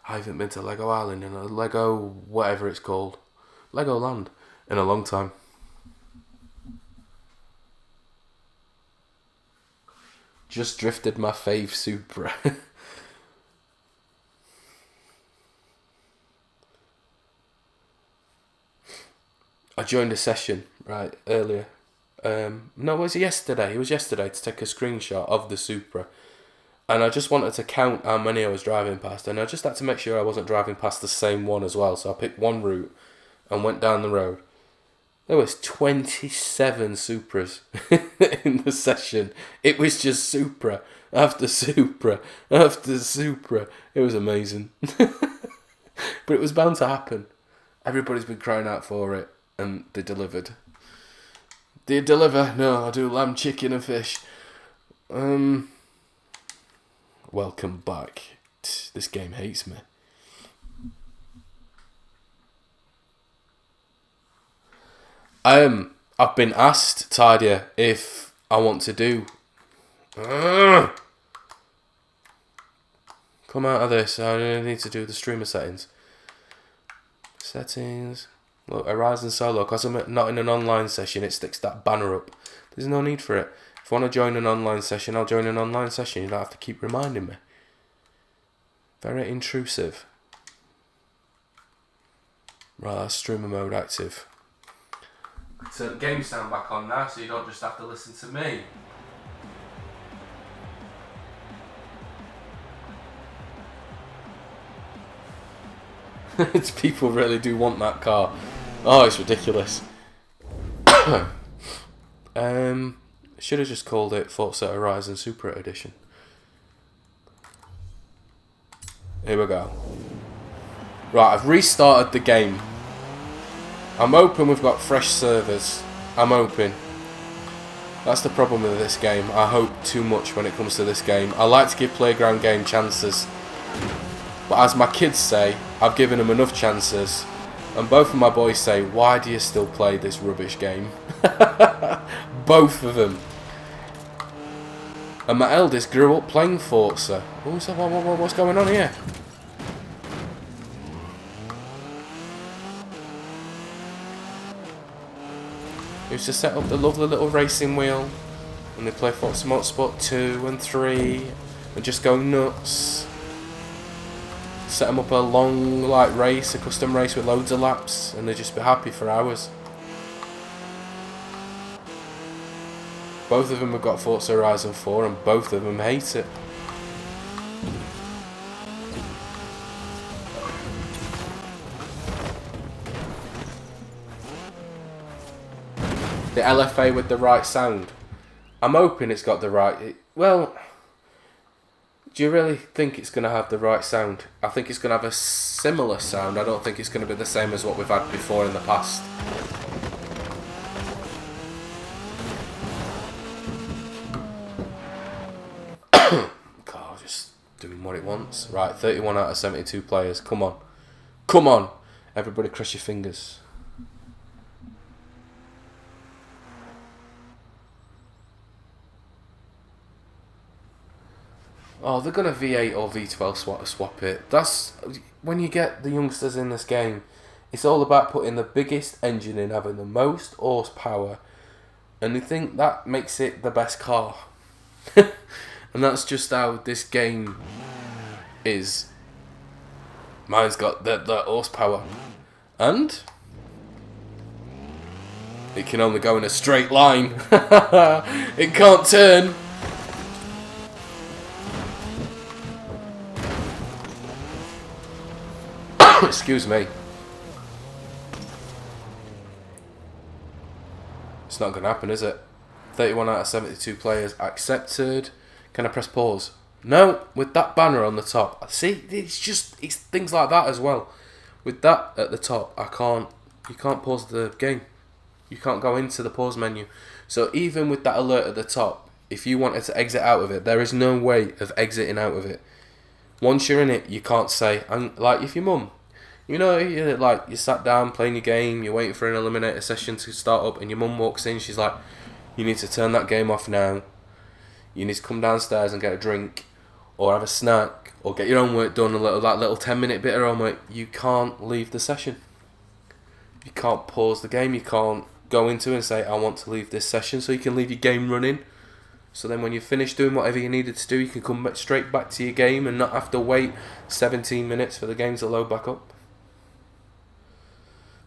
I haven't been to Lego Island and a Lego whatever it's called. Legoland in a long time. Just drifted my fave Supra. I joined a session right earlier. No, was it yesterday? It was yesterday to take a screenshot of the Supra. And I just wanted to count how many I was driving past. And I just had to make sure I wasn't driving past the same one as well. So I picked one route and went down the road. There was 27 Supras in the session. It was just Supra after Supra after Supra. It was amazing. But it was bound to happen. Everybody's been crying out for it. And they delivered. Do you deliver? No, I do lamb, chicken and fish. Welcome back. This game hates me. I've been asked, Tidier, if I want to do... Come out of this. I need to do the streamer settings. Settings... Look, Horizon Solo, because I'm not in an online session, it sticks that banner up. There's no need for it. If I want to join an online session, I'll join an online session. You don't have to keep reminding me. Very intrusive. Right, that's streamer mode active. Turn game sound back on now, so you don't just have to listen to me. People really do want that car. Oh, it's ridiculous. Should have just called it Forza Horizon Super Edition. Here we go. Right, I've restarted the game. I'm hoping we've got fresh servers. I'm hoping. That's the problem with this game. I hope too much when it comes to this game. I like to give Playground game chances. But as my kids say, I've given them enough chances. And both of my boys say, why do you still play this rubbish game? Both of them. And my eldest grew up playing Forza. Oh, so what's going on here? He used to set up the lovely little racing wheel. And they play Forza Motorsport 2 and 3. And just go nuts. Set them up a long race, a custom race with loads of laps, and they'd just be happy for hours. Both of them have got Forza Horizon 4 and both of them hate it. The LFA with the right sound. I'm hoping it's got the right... Well... Do you really think it's going to have the right sound? I think it's going to have a similar sound. I don't think it's going to be the same as what we've had before in the past. God, just doing what it wants. Right, 31 out of 72 players. Come on. Come on. Everybody cross your fingers. Oh, they're going to V8 or V12 swap it. That's... When you get the youngsters in this game, it's all about putting the biggest engine in, having the most horsepower, and they think that makes it the best car. And that's just how this game is. Mine's got the horsepower. And... it can only go in a straight line. It can't turn. Excuse me. It's not going to happen, is it? 31 out of 72 players accepted. Can I press pause? No, with that banner on the top. See, it's things like that as well. With that at the top, you can't pause the game. You can't go into the pause menu. So even with that alert at the top, if you wanted to exit out of it, there is no way of exiting out of it. Once you're in it, you can't say, like if your mum, you know, you sat down playing your game, you're waiting for an Eliminator session to start up, and your mum walks in, she's like, you need to turn that game off now. You need to come downstairs and get a drink, or have a snack, or get your own work done, that little 10-minute bit of homework. You can't leave the session. You can't pause the game. You can't go into it and say, I want to leave this session, so you can leave your game running. So then when you're finished doing whatever you needed to do, you can come straight back to your game and not have to wait 17 minutes for the game to load back up.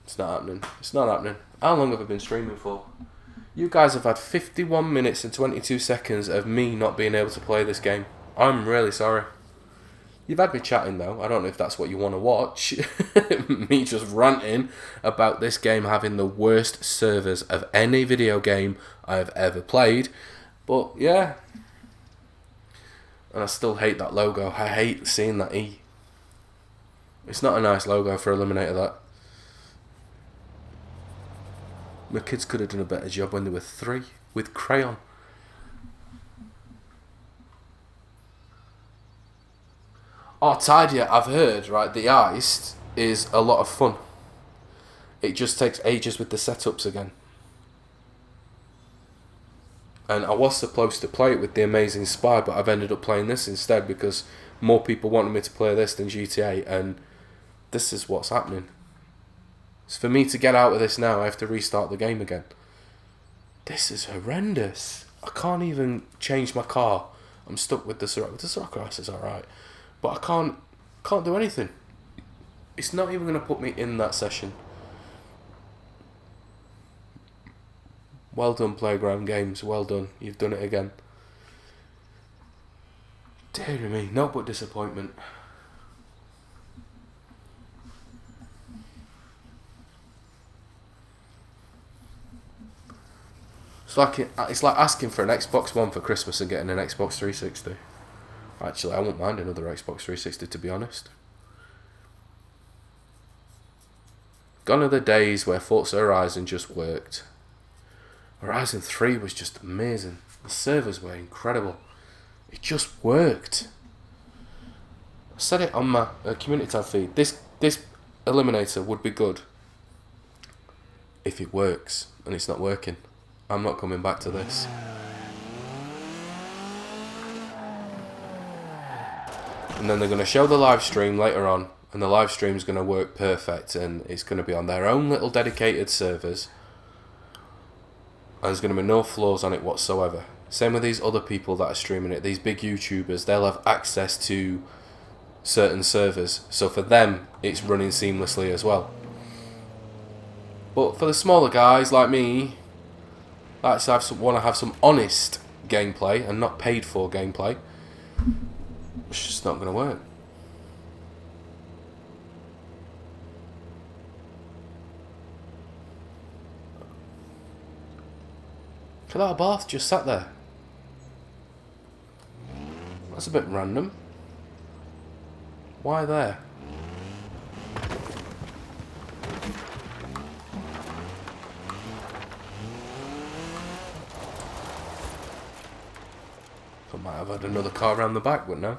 It's not happening. It's not happening. How long have I been streaming for? You guys have had 51 minutes and 22 seconds of me not being able to play this game. I'm really sorry. You've had me chatting though. I don't know if that's what you want to watch. Me just ranting about this game having the worst servers of any video game I've ever played. But yeah. And I still hate that logo. I hate seeing that E. It's not a nice logo for Eliminator, that. My kids could have done a better job when they were 3 with crayon. Oh, Tidier, I've heard, right, the Iced is a lot of fun. It just takes ages with the setups again. And I was supposed to play it with the Amazing Spy, but I've ended up playing this instead because more people wanted me to play this than GTA, and this is what's happening. So for me to get out of this now, I have to restart the game again. This is horrendous. I can't even change my car. I'm stuck with the Sirocco. The Sirocco is alright. But I can't do anything. It's not even going to put me in that session. Well done, Playground Games. Well done. You've done it again. Dear me, no but disappointment. It's like asking for an Xbox One for Christmas and getting an Xbox 360. Actually, I wouldn't mind another Xbox 360, to be honest. Gone are the days where Forza Horizon just worked. Horizon 3 was just amazing. The servers were incredible. It just worked. I said it on my community tab feed. This Eliminator would be good if it works, and it's not working. I'm not coming back to this. And then they're going to show the live stream later on, and the live stream is going to work perfect, and it's going to be on their own little dedicated servers, and there's going to be no flaws on it whatsoever. Same with these other people that are streaming it, these big YouTubers. They'll have access to certain servers, so for them it's running seamlessly as well. But for the smaller guys like me, want to have some honest gameplay and not paid for gameplay, it's just not going to work. Look at that bath just sat there. That's a bit random. Why there? I might have had another car around the back, but no.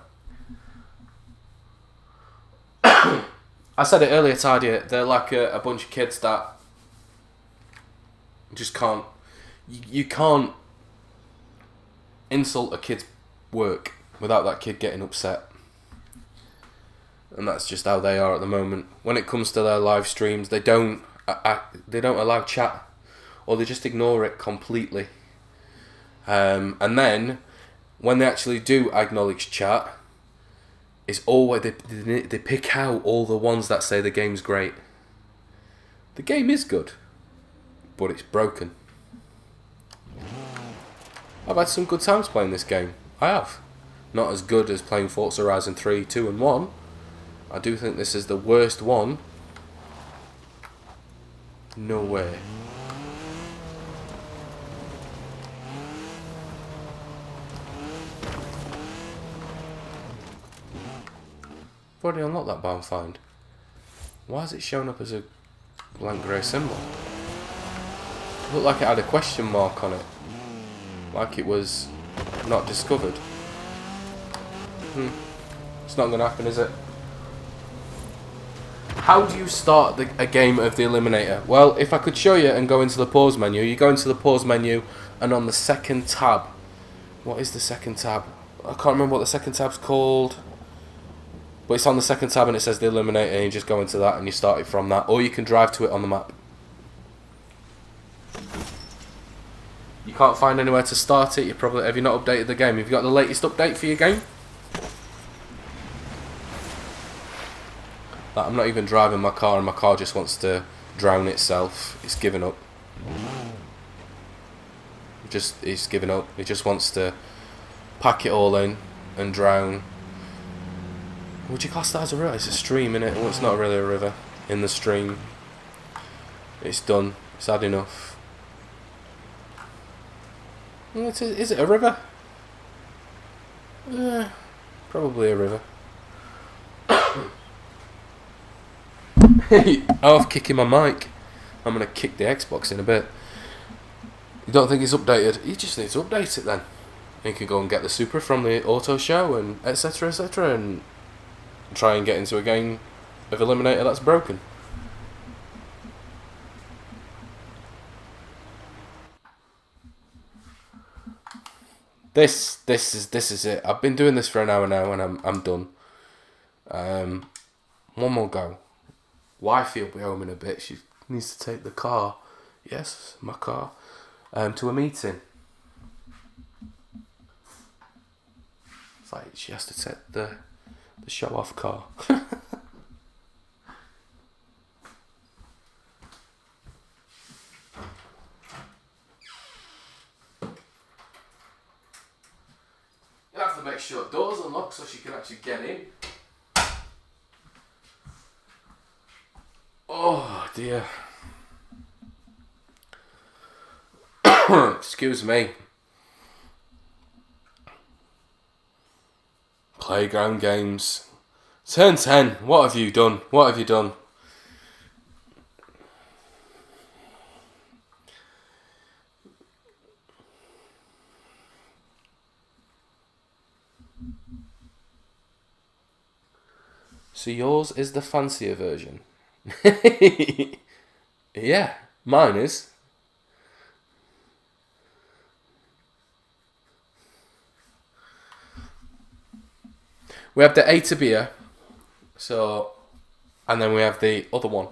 I said it earlier, Tidier, they're like a bunch of kids that just can't... You can't insult a kid's work without that kid getting upset. And that's just how they are at the moment. When it comes to their live streams, they don't allow chat, or they just ignore it completely. And then, when they actually do acknowledge chat, it's always they pick out all the ones that say the game's great. The game is good, but it's broken. I've had some good times playing this game. I have. Not as good as playing Forza Horizon 3, 2 and 1. I do think this is the worst one. No way. I've already unlocked that bound find. Why is it showing up as a blank grey symbol? It looked like it had a question mark on it. Like it was not discovered. It's not going to happen, is it? How do you start a game of the Eliminator? Well, if I could show you and go into the pause menu, you go into the pause menu and on the second tab. What is the second tab? I can't remember what the second tab's called. But it's on the second tab and it says the Eliminator and you just go into that and you start it from that. Or you can drive to it on the map. You can't find anywhere to start it. Have you not updated the game? Have you got the latest update for your game? Like, I'm not even driving my car and my car just wants to drown itself. It's given up. It's given up. It just wants to pack it all in and drown. Would you class that as a river? It's a stream, innit? Well, it's not really a river. In the stream. It's done. It's had enough. Is it a river? Probably a river. Oh, I'm kicking my mic. I'm going to kick the Xbox in a bit. You don't think it's updated? You just need to update it then. You can go and get the Supra from the auto show and etc and try and get into a game of Eliminator that's broken. This is it. I've been doing this for an hour now and I'm done. One more go. Wifey will be home in a bit. She needs to take the car. Yes, my car. To a meeting. It's like she has to take the show off car. You have to make sure doors unlock so she can actually get in. Oh dear. Excuse me. Playground games. Turn 10. What have you done? What have you done? So yours is the fancier version. Yeah, mine is. We have the A to beer, so, and then we have the other one.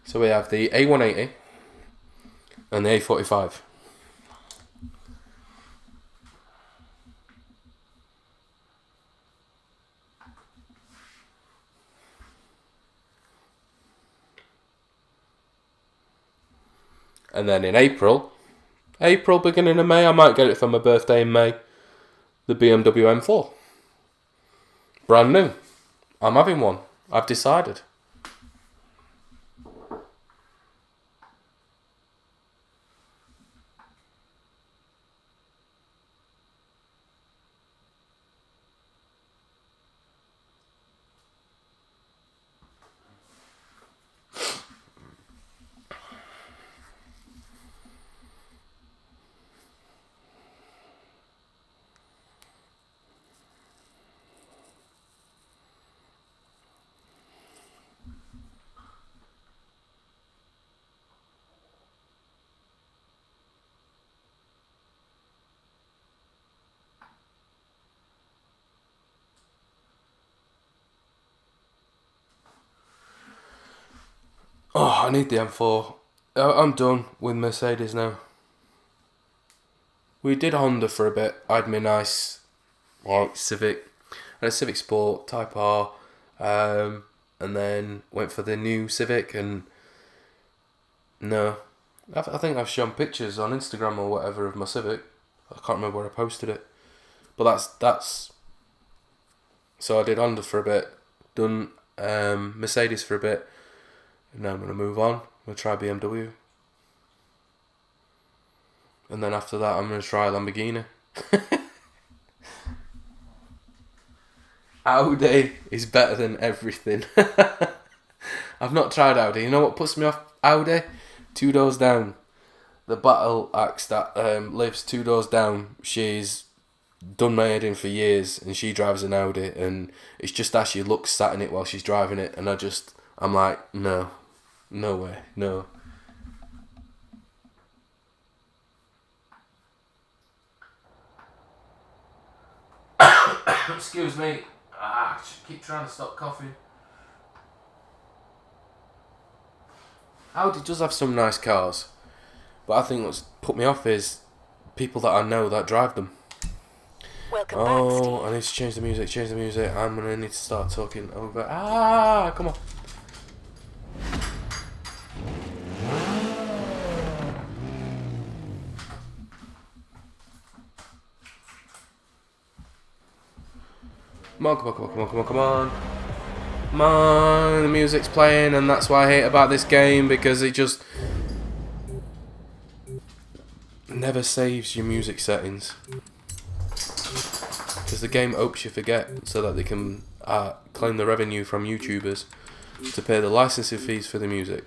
So we have the A180 and the A45. And then in April, beginning of May, I might get it for my birthday in May, the BMW M4. Brand new. I'm having one. I've decided. Oh, I need the M4. I'm done with Mercedes now. We did Honda for a bit. I had my nice Civic. I had a Civic Sport Type R. And then went for the new Civic and no. I think I've shown pictures on Instagram or whatever of my Civic. I can't remember where I posted it. But that's so I did Honda for a bit. Done Mercedes for a bit. And now I'm going to move on. I'm going to try BMW. And then after that, I'm going to try Lamborghini. Audi is better than everything. I've not tried Audi. You know what puts me off Audi? 2 doors down. The battle axe that lives 2 doors down. She's done my head in for years, and she drives an Audi, and it's just as she looks sat in it while she's driving it, and I'm like, no way, no. Excuse me. I keep trying to stop coughing. Audi does have some nice cars, but I think what's put me off is people that I know that drive them. Welcome back, Steve. I need to change the music. I'm gonna need to start talking over. Come on. Come on. Come on, the music's playing, and that's what I hate about this game, because it just never saves your music settings. Because the game hopes you forget, so that they can claim the revenue from YouTubers to pay the licensing fees for the music.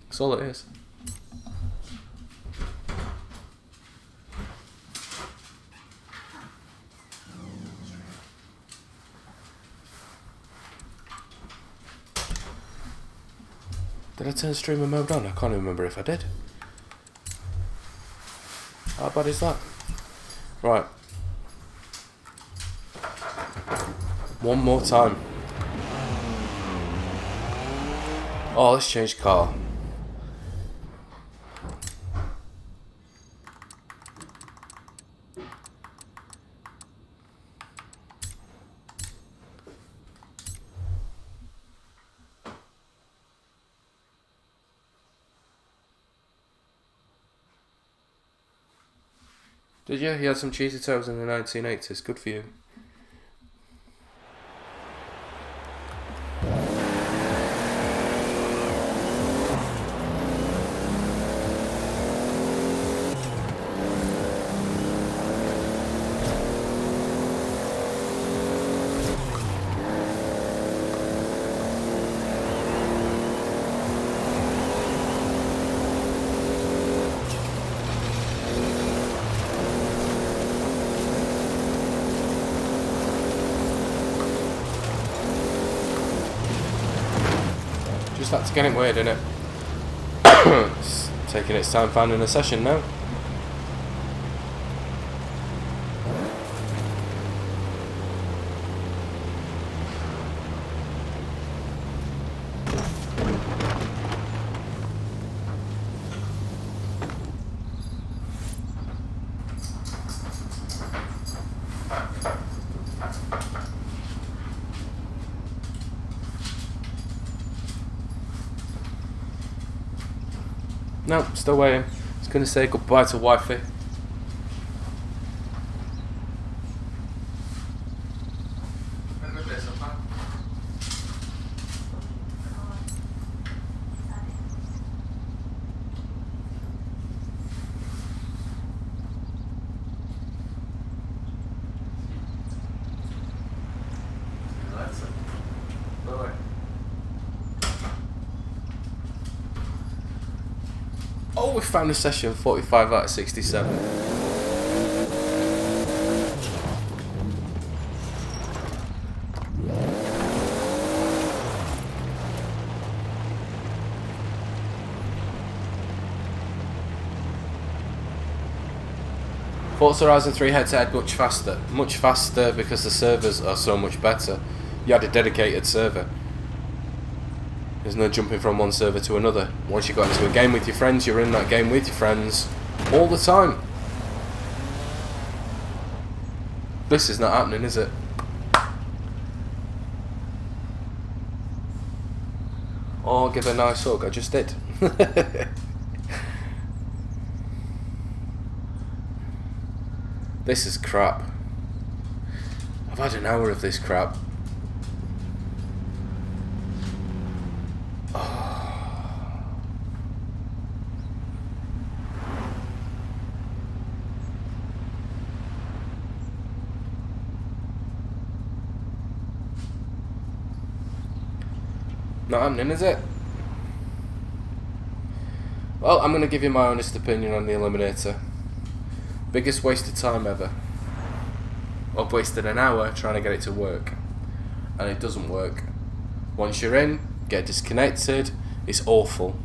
That's all it is. Did I turn streamer mode on? I can't even remember if I did. How bad is that? Right. One more time. Oh, let's change car. Did you? You had some cheesy toes in the 1980s. Good for you. Just that's getting weird, isn't it? It's taking its time finding a session now. No, still waiting. It's going to say goodbye to Wi-Fi. Oh, we found a session 45 out of 67. Forza Horizon 3 head-to-head much faster because the servers are so much better. You had a dedicated server. There's no jumping from one server to another. Once you got into a game with your friends, you're in that game with your friends all the time. This is not happening, is it? Oh, give a nice hug. I just did. This is crap. I've had an hour of this crap. Not happening, is it? Well, I'm going to give you my honest opinion on the Eliminator. Biggest waste of time ever. I've wasted an hour trying to get it to work. And it doesn't work. Once you're in, get disconnected, it's awful.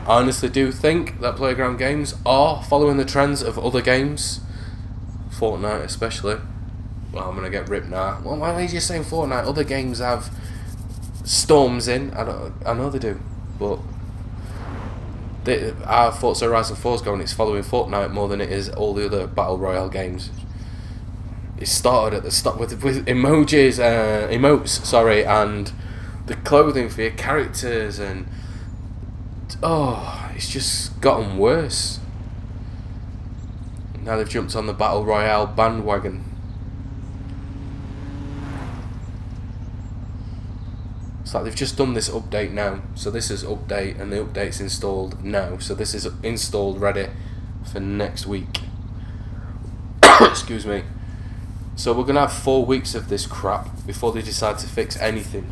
I honestly do think that Playground Games are following the trends of other games. Fortnite especially. Well, I'm going to get ripped now. Well, why are you just saying Fortnite? Other games have storms in. I know they do. But our Forza Horizon 4 is going, it's following Fortnite more than it is all the other Battle Royale games. It started at the start with emotes, and the clothing for your characters, and it's just gotten worse. Now they've jumped on the Battle Royale bandwagon. It's like they've just done this update now. So this is update, and the update's installed now. So this is installed, ready for next week. Excuse me. So we're going to have 4 weeks of this crap before they decide to fix anything.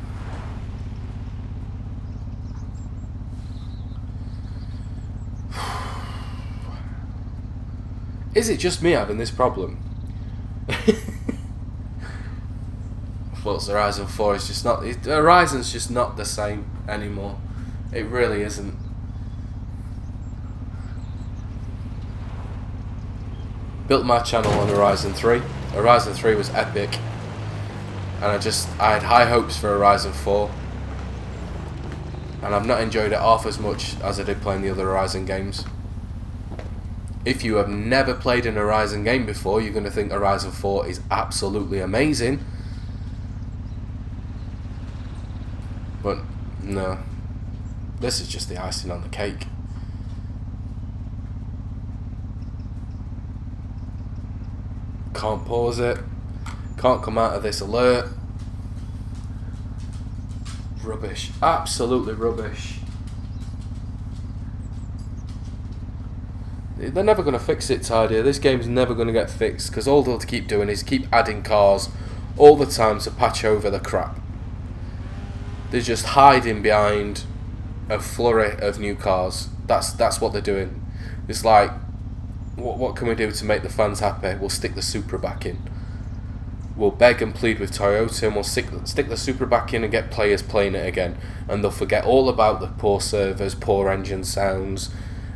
Is it just me having this problem? Forza Horizon 4 is just not... Horizon's just not the same anymore. It really isn't. Built my channel on Horizon 3. Horizon 3 was epic. And I had high hopes for Horizon 4. And I've not enjoyed it half as much as I did playing the other Horizon games. If you have never played an Horizon game before, you're going to think Horizon 4 is absolutely amazing. But no, this is just the icing on the cake. Can't pause it. Can't come out of this alert. Rubbish. Absolutely rubbish. They're never going to fix it, Tidy. This game's never going to get fixed, because all they'll keep doing is keep adding cars all the time to patch over the crap. They're just hiding behind a flurry of new cars. That's what they're doing. It's like, what can we do to make the fans happy? We'll stick the Supra back in. We'll beg and plead with Toyota, and we'll stick the Supra back in and get players playing it again. And they'll forget all about the poor servers, poor engine sounds,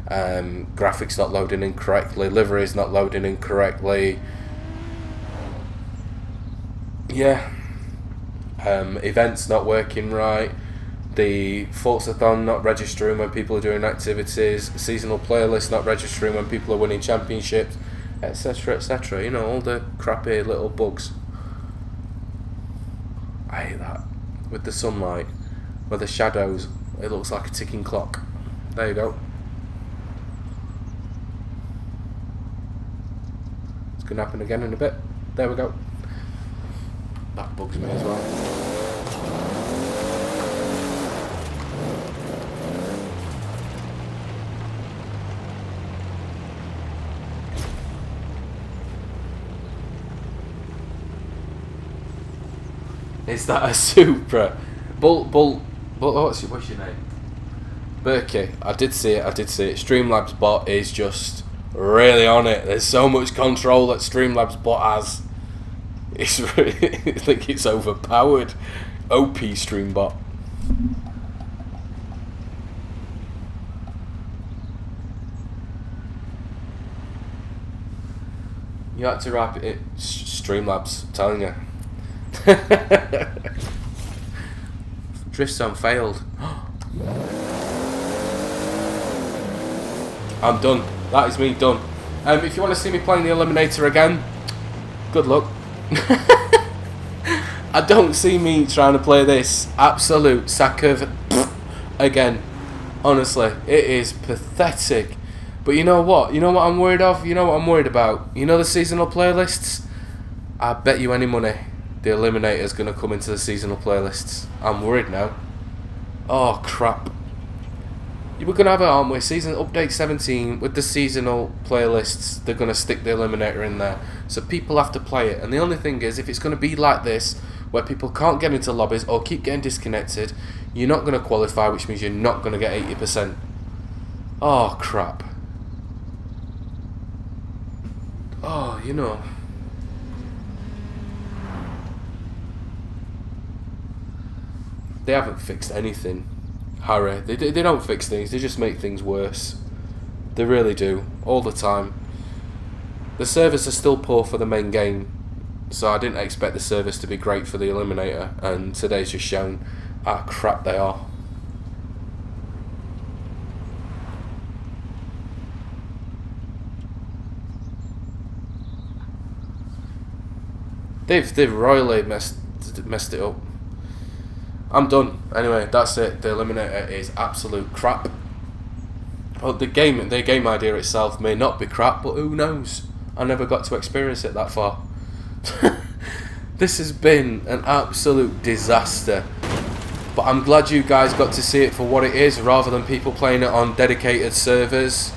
graphics not loading in correctly, liveries not loading in correctly. Yeah. Events not working right, the Forzathon not registering when people are doing activities, seasonal playlists not registering when people are winning championships, etc, etc. You know, all the crappy little bugs. I hate that. With the sunlight, with the shadows, it looks like a ticking clock. There you go. It's going to happen again in a bit. There we go. That bugs me as well. Is that a Supra? What's your name? Berkey. I did see it. Streamlabs bot is just really on it. There's so much control that Streamlabs bot has. It's really, I think it's overpowered. OP Streambot. You had to wrap it. Streamlabs, I'm telling you. Drift zone failed. I'm done. That is me done. If you want to see me playing the Eliminator again, good luck. I don't see me trying to play this absolute sack of again. Honestly, it is pathetic. But you know what? You know what I'm worried of? You know what I'm worried about? You know the seasonal playlists? I bet you any money the Eliminator's going to come into the seasonal playlists. I'm worried now. Oh, crap. We're going to have it, aren't we? Season update 17 with the seasonal playlists. They're going to stick the Eliminator in there. So people have to play it. And the only thing is, if it's going to be like this, where people can't get into lobbies or keep getting disconnected, you're not going to qualify, which means you're not going to get 80%. Oh, crap. Oh, you know. They haven't fixed anything, Harry. They don't fix things, they just make things worse. They really do, all the time. The servers are still poor for the main game, so I didn't expect the servers to be great for the Eliminator, and today's just shown how crap they are. They've royally messed it up. I'm done. Anyway, that's it. The Eliminator is absolute crap. Well, the game idea itself may not be crap, but who knows? I never got to experience it that far. This has been an absolute disaster. But I'm glad you guys got to see it for what it is, rather than people playing it on dedicated servers.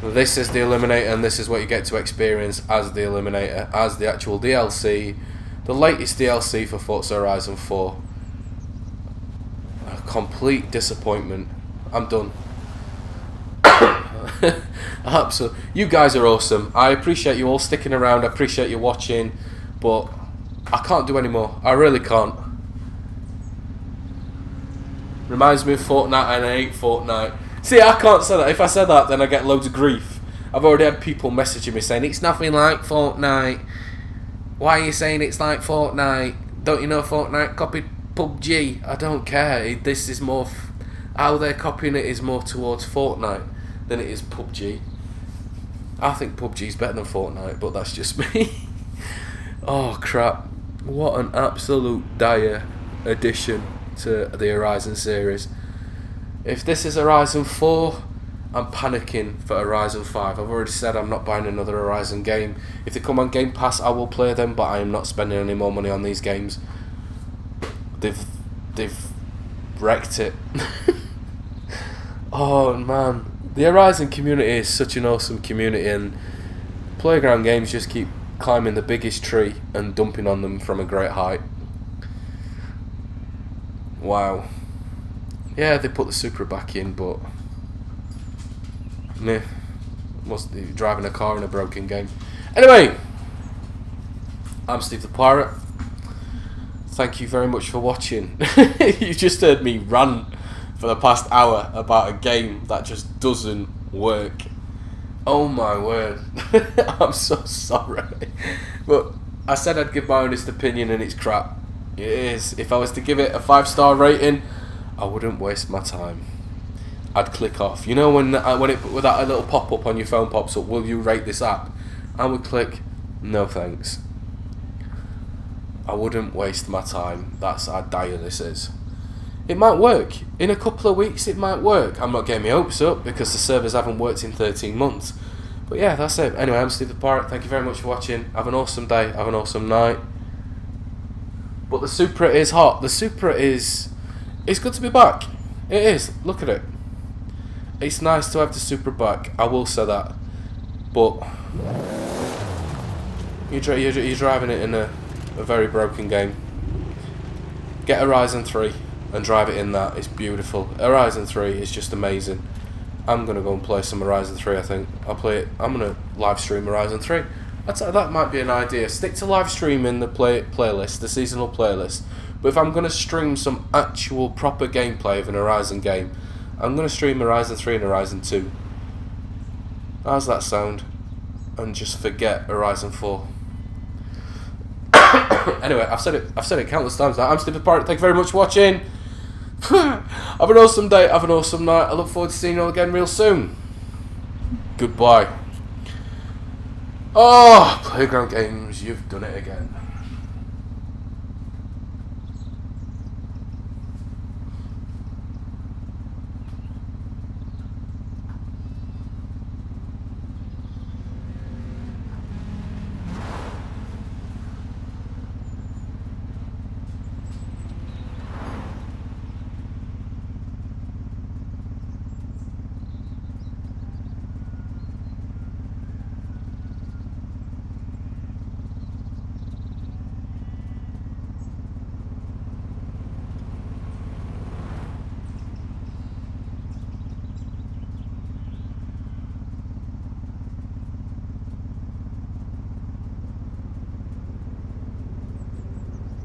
This is the Eliminator, and this is what you get to experience as the Eliminator, as the actual DLC, the latest DLC for Forza Horizon 4. A complete disappointment. I'm done. Absolutely. You guys are awesome. I appreciate you all sticking around. I appreciate you watching, but I can't do any more. I really can't. Reminds me of Fortnite, and I hate Fortnite. See, I can't say that. If I said that, then I get loads of grief. I've already had people messaging me saying, it's nothing like Fortnite. Why are you saying it's like Fortnite? Don't you know Fortnite copied PUBG? I don't care. This is more... how they're copying it is more towards Fortnite than it is PUBG. I think PUBG is better than Fortnite, but that's just me. Oh, crap. What an absolute dire addition to the Horizon series. If this is Horizon 4, I'm panicking for Horizon 5. I've already said I'm not buying another Horizon game. If they come on Game Pass, I will play them, but I am not spending any more money on these games. They've wrecked it. Oh man, the Horizon community is such an awesome community, and Playground Games just keep climbing the biggest tree and dumping on them from a great height. Wow. Yeah, they put the Supra back in, but meh. Must be driving a car in a broken game. Anyway, I'm Steve the Pirate. Thank you very much for watching. You just heard me rant for the past hour about a game that just doesn't work. Oh my word. I'm so sorry. But I said I'd give my honest opinion, and it's crap. It is. If I was to give it a 5-star rating, I wouldn't waste my time. I'd click off. You know when with that little pop-up on your phone pops up, will you rate this app? I would click, no thanks. I wouldn't waste my time. That's how dire this is. It might work. In a couple of weeks it might work. I'm not getting my hopes up because the servers haven't worked in 13 months. But yeah, that's it. Anyway, I'm Steve the Pirate. Thank you very much for watching. Have an awesome day. Have an awesome night. But the Supra is hot. The Supra is... it's good to be back. It is. Look at it. It's nice to have the Supra back. I will say that. But... you're driving it in a very broken game. Get Horizon 3 and drive it in that. It's beautiful. Horizon 3 is just amazing. I'm going to go and play some Horizon 3, I think. I'll play it. I'm going to live stream Horizon 3. That might be an idea. Stick to live streaming the playlist, the seasonal playlist. But if I'm going to stream some actual proper gameplay of an Horizon game, I'm going to stream Horizon 3 and Horizon 2. How's that sound? And just forget Horizon 4. Anyway, I've said it countless times now. I'm Steve the Pirate. Thank you very much for watching. Have an awesome day. Have an awesome night. I look forward to seeing you all again real soon. Goodbye. Oh, Playground Games, you've done it again.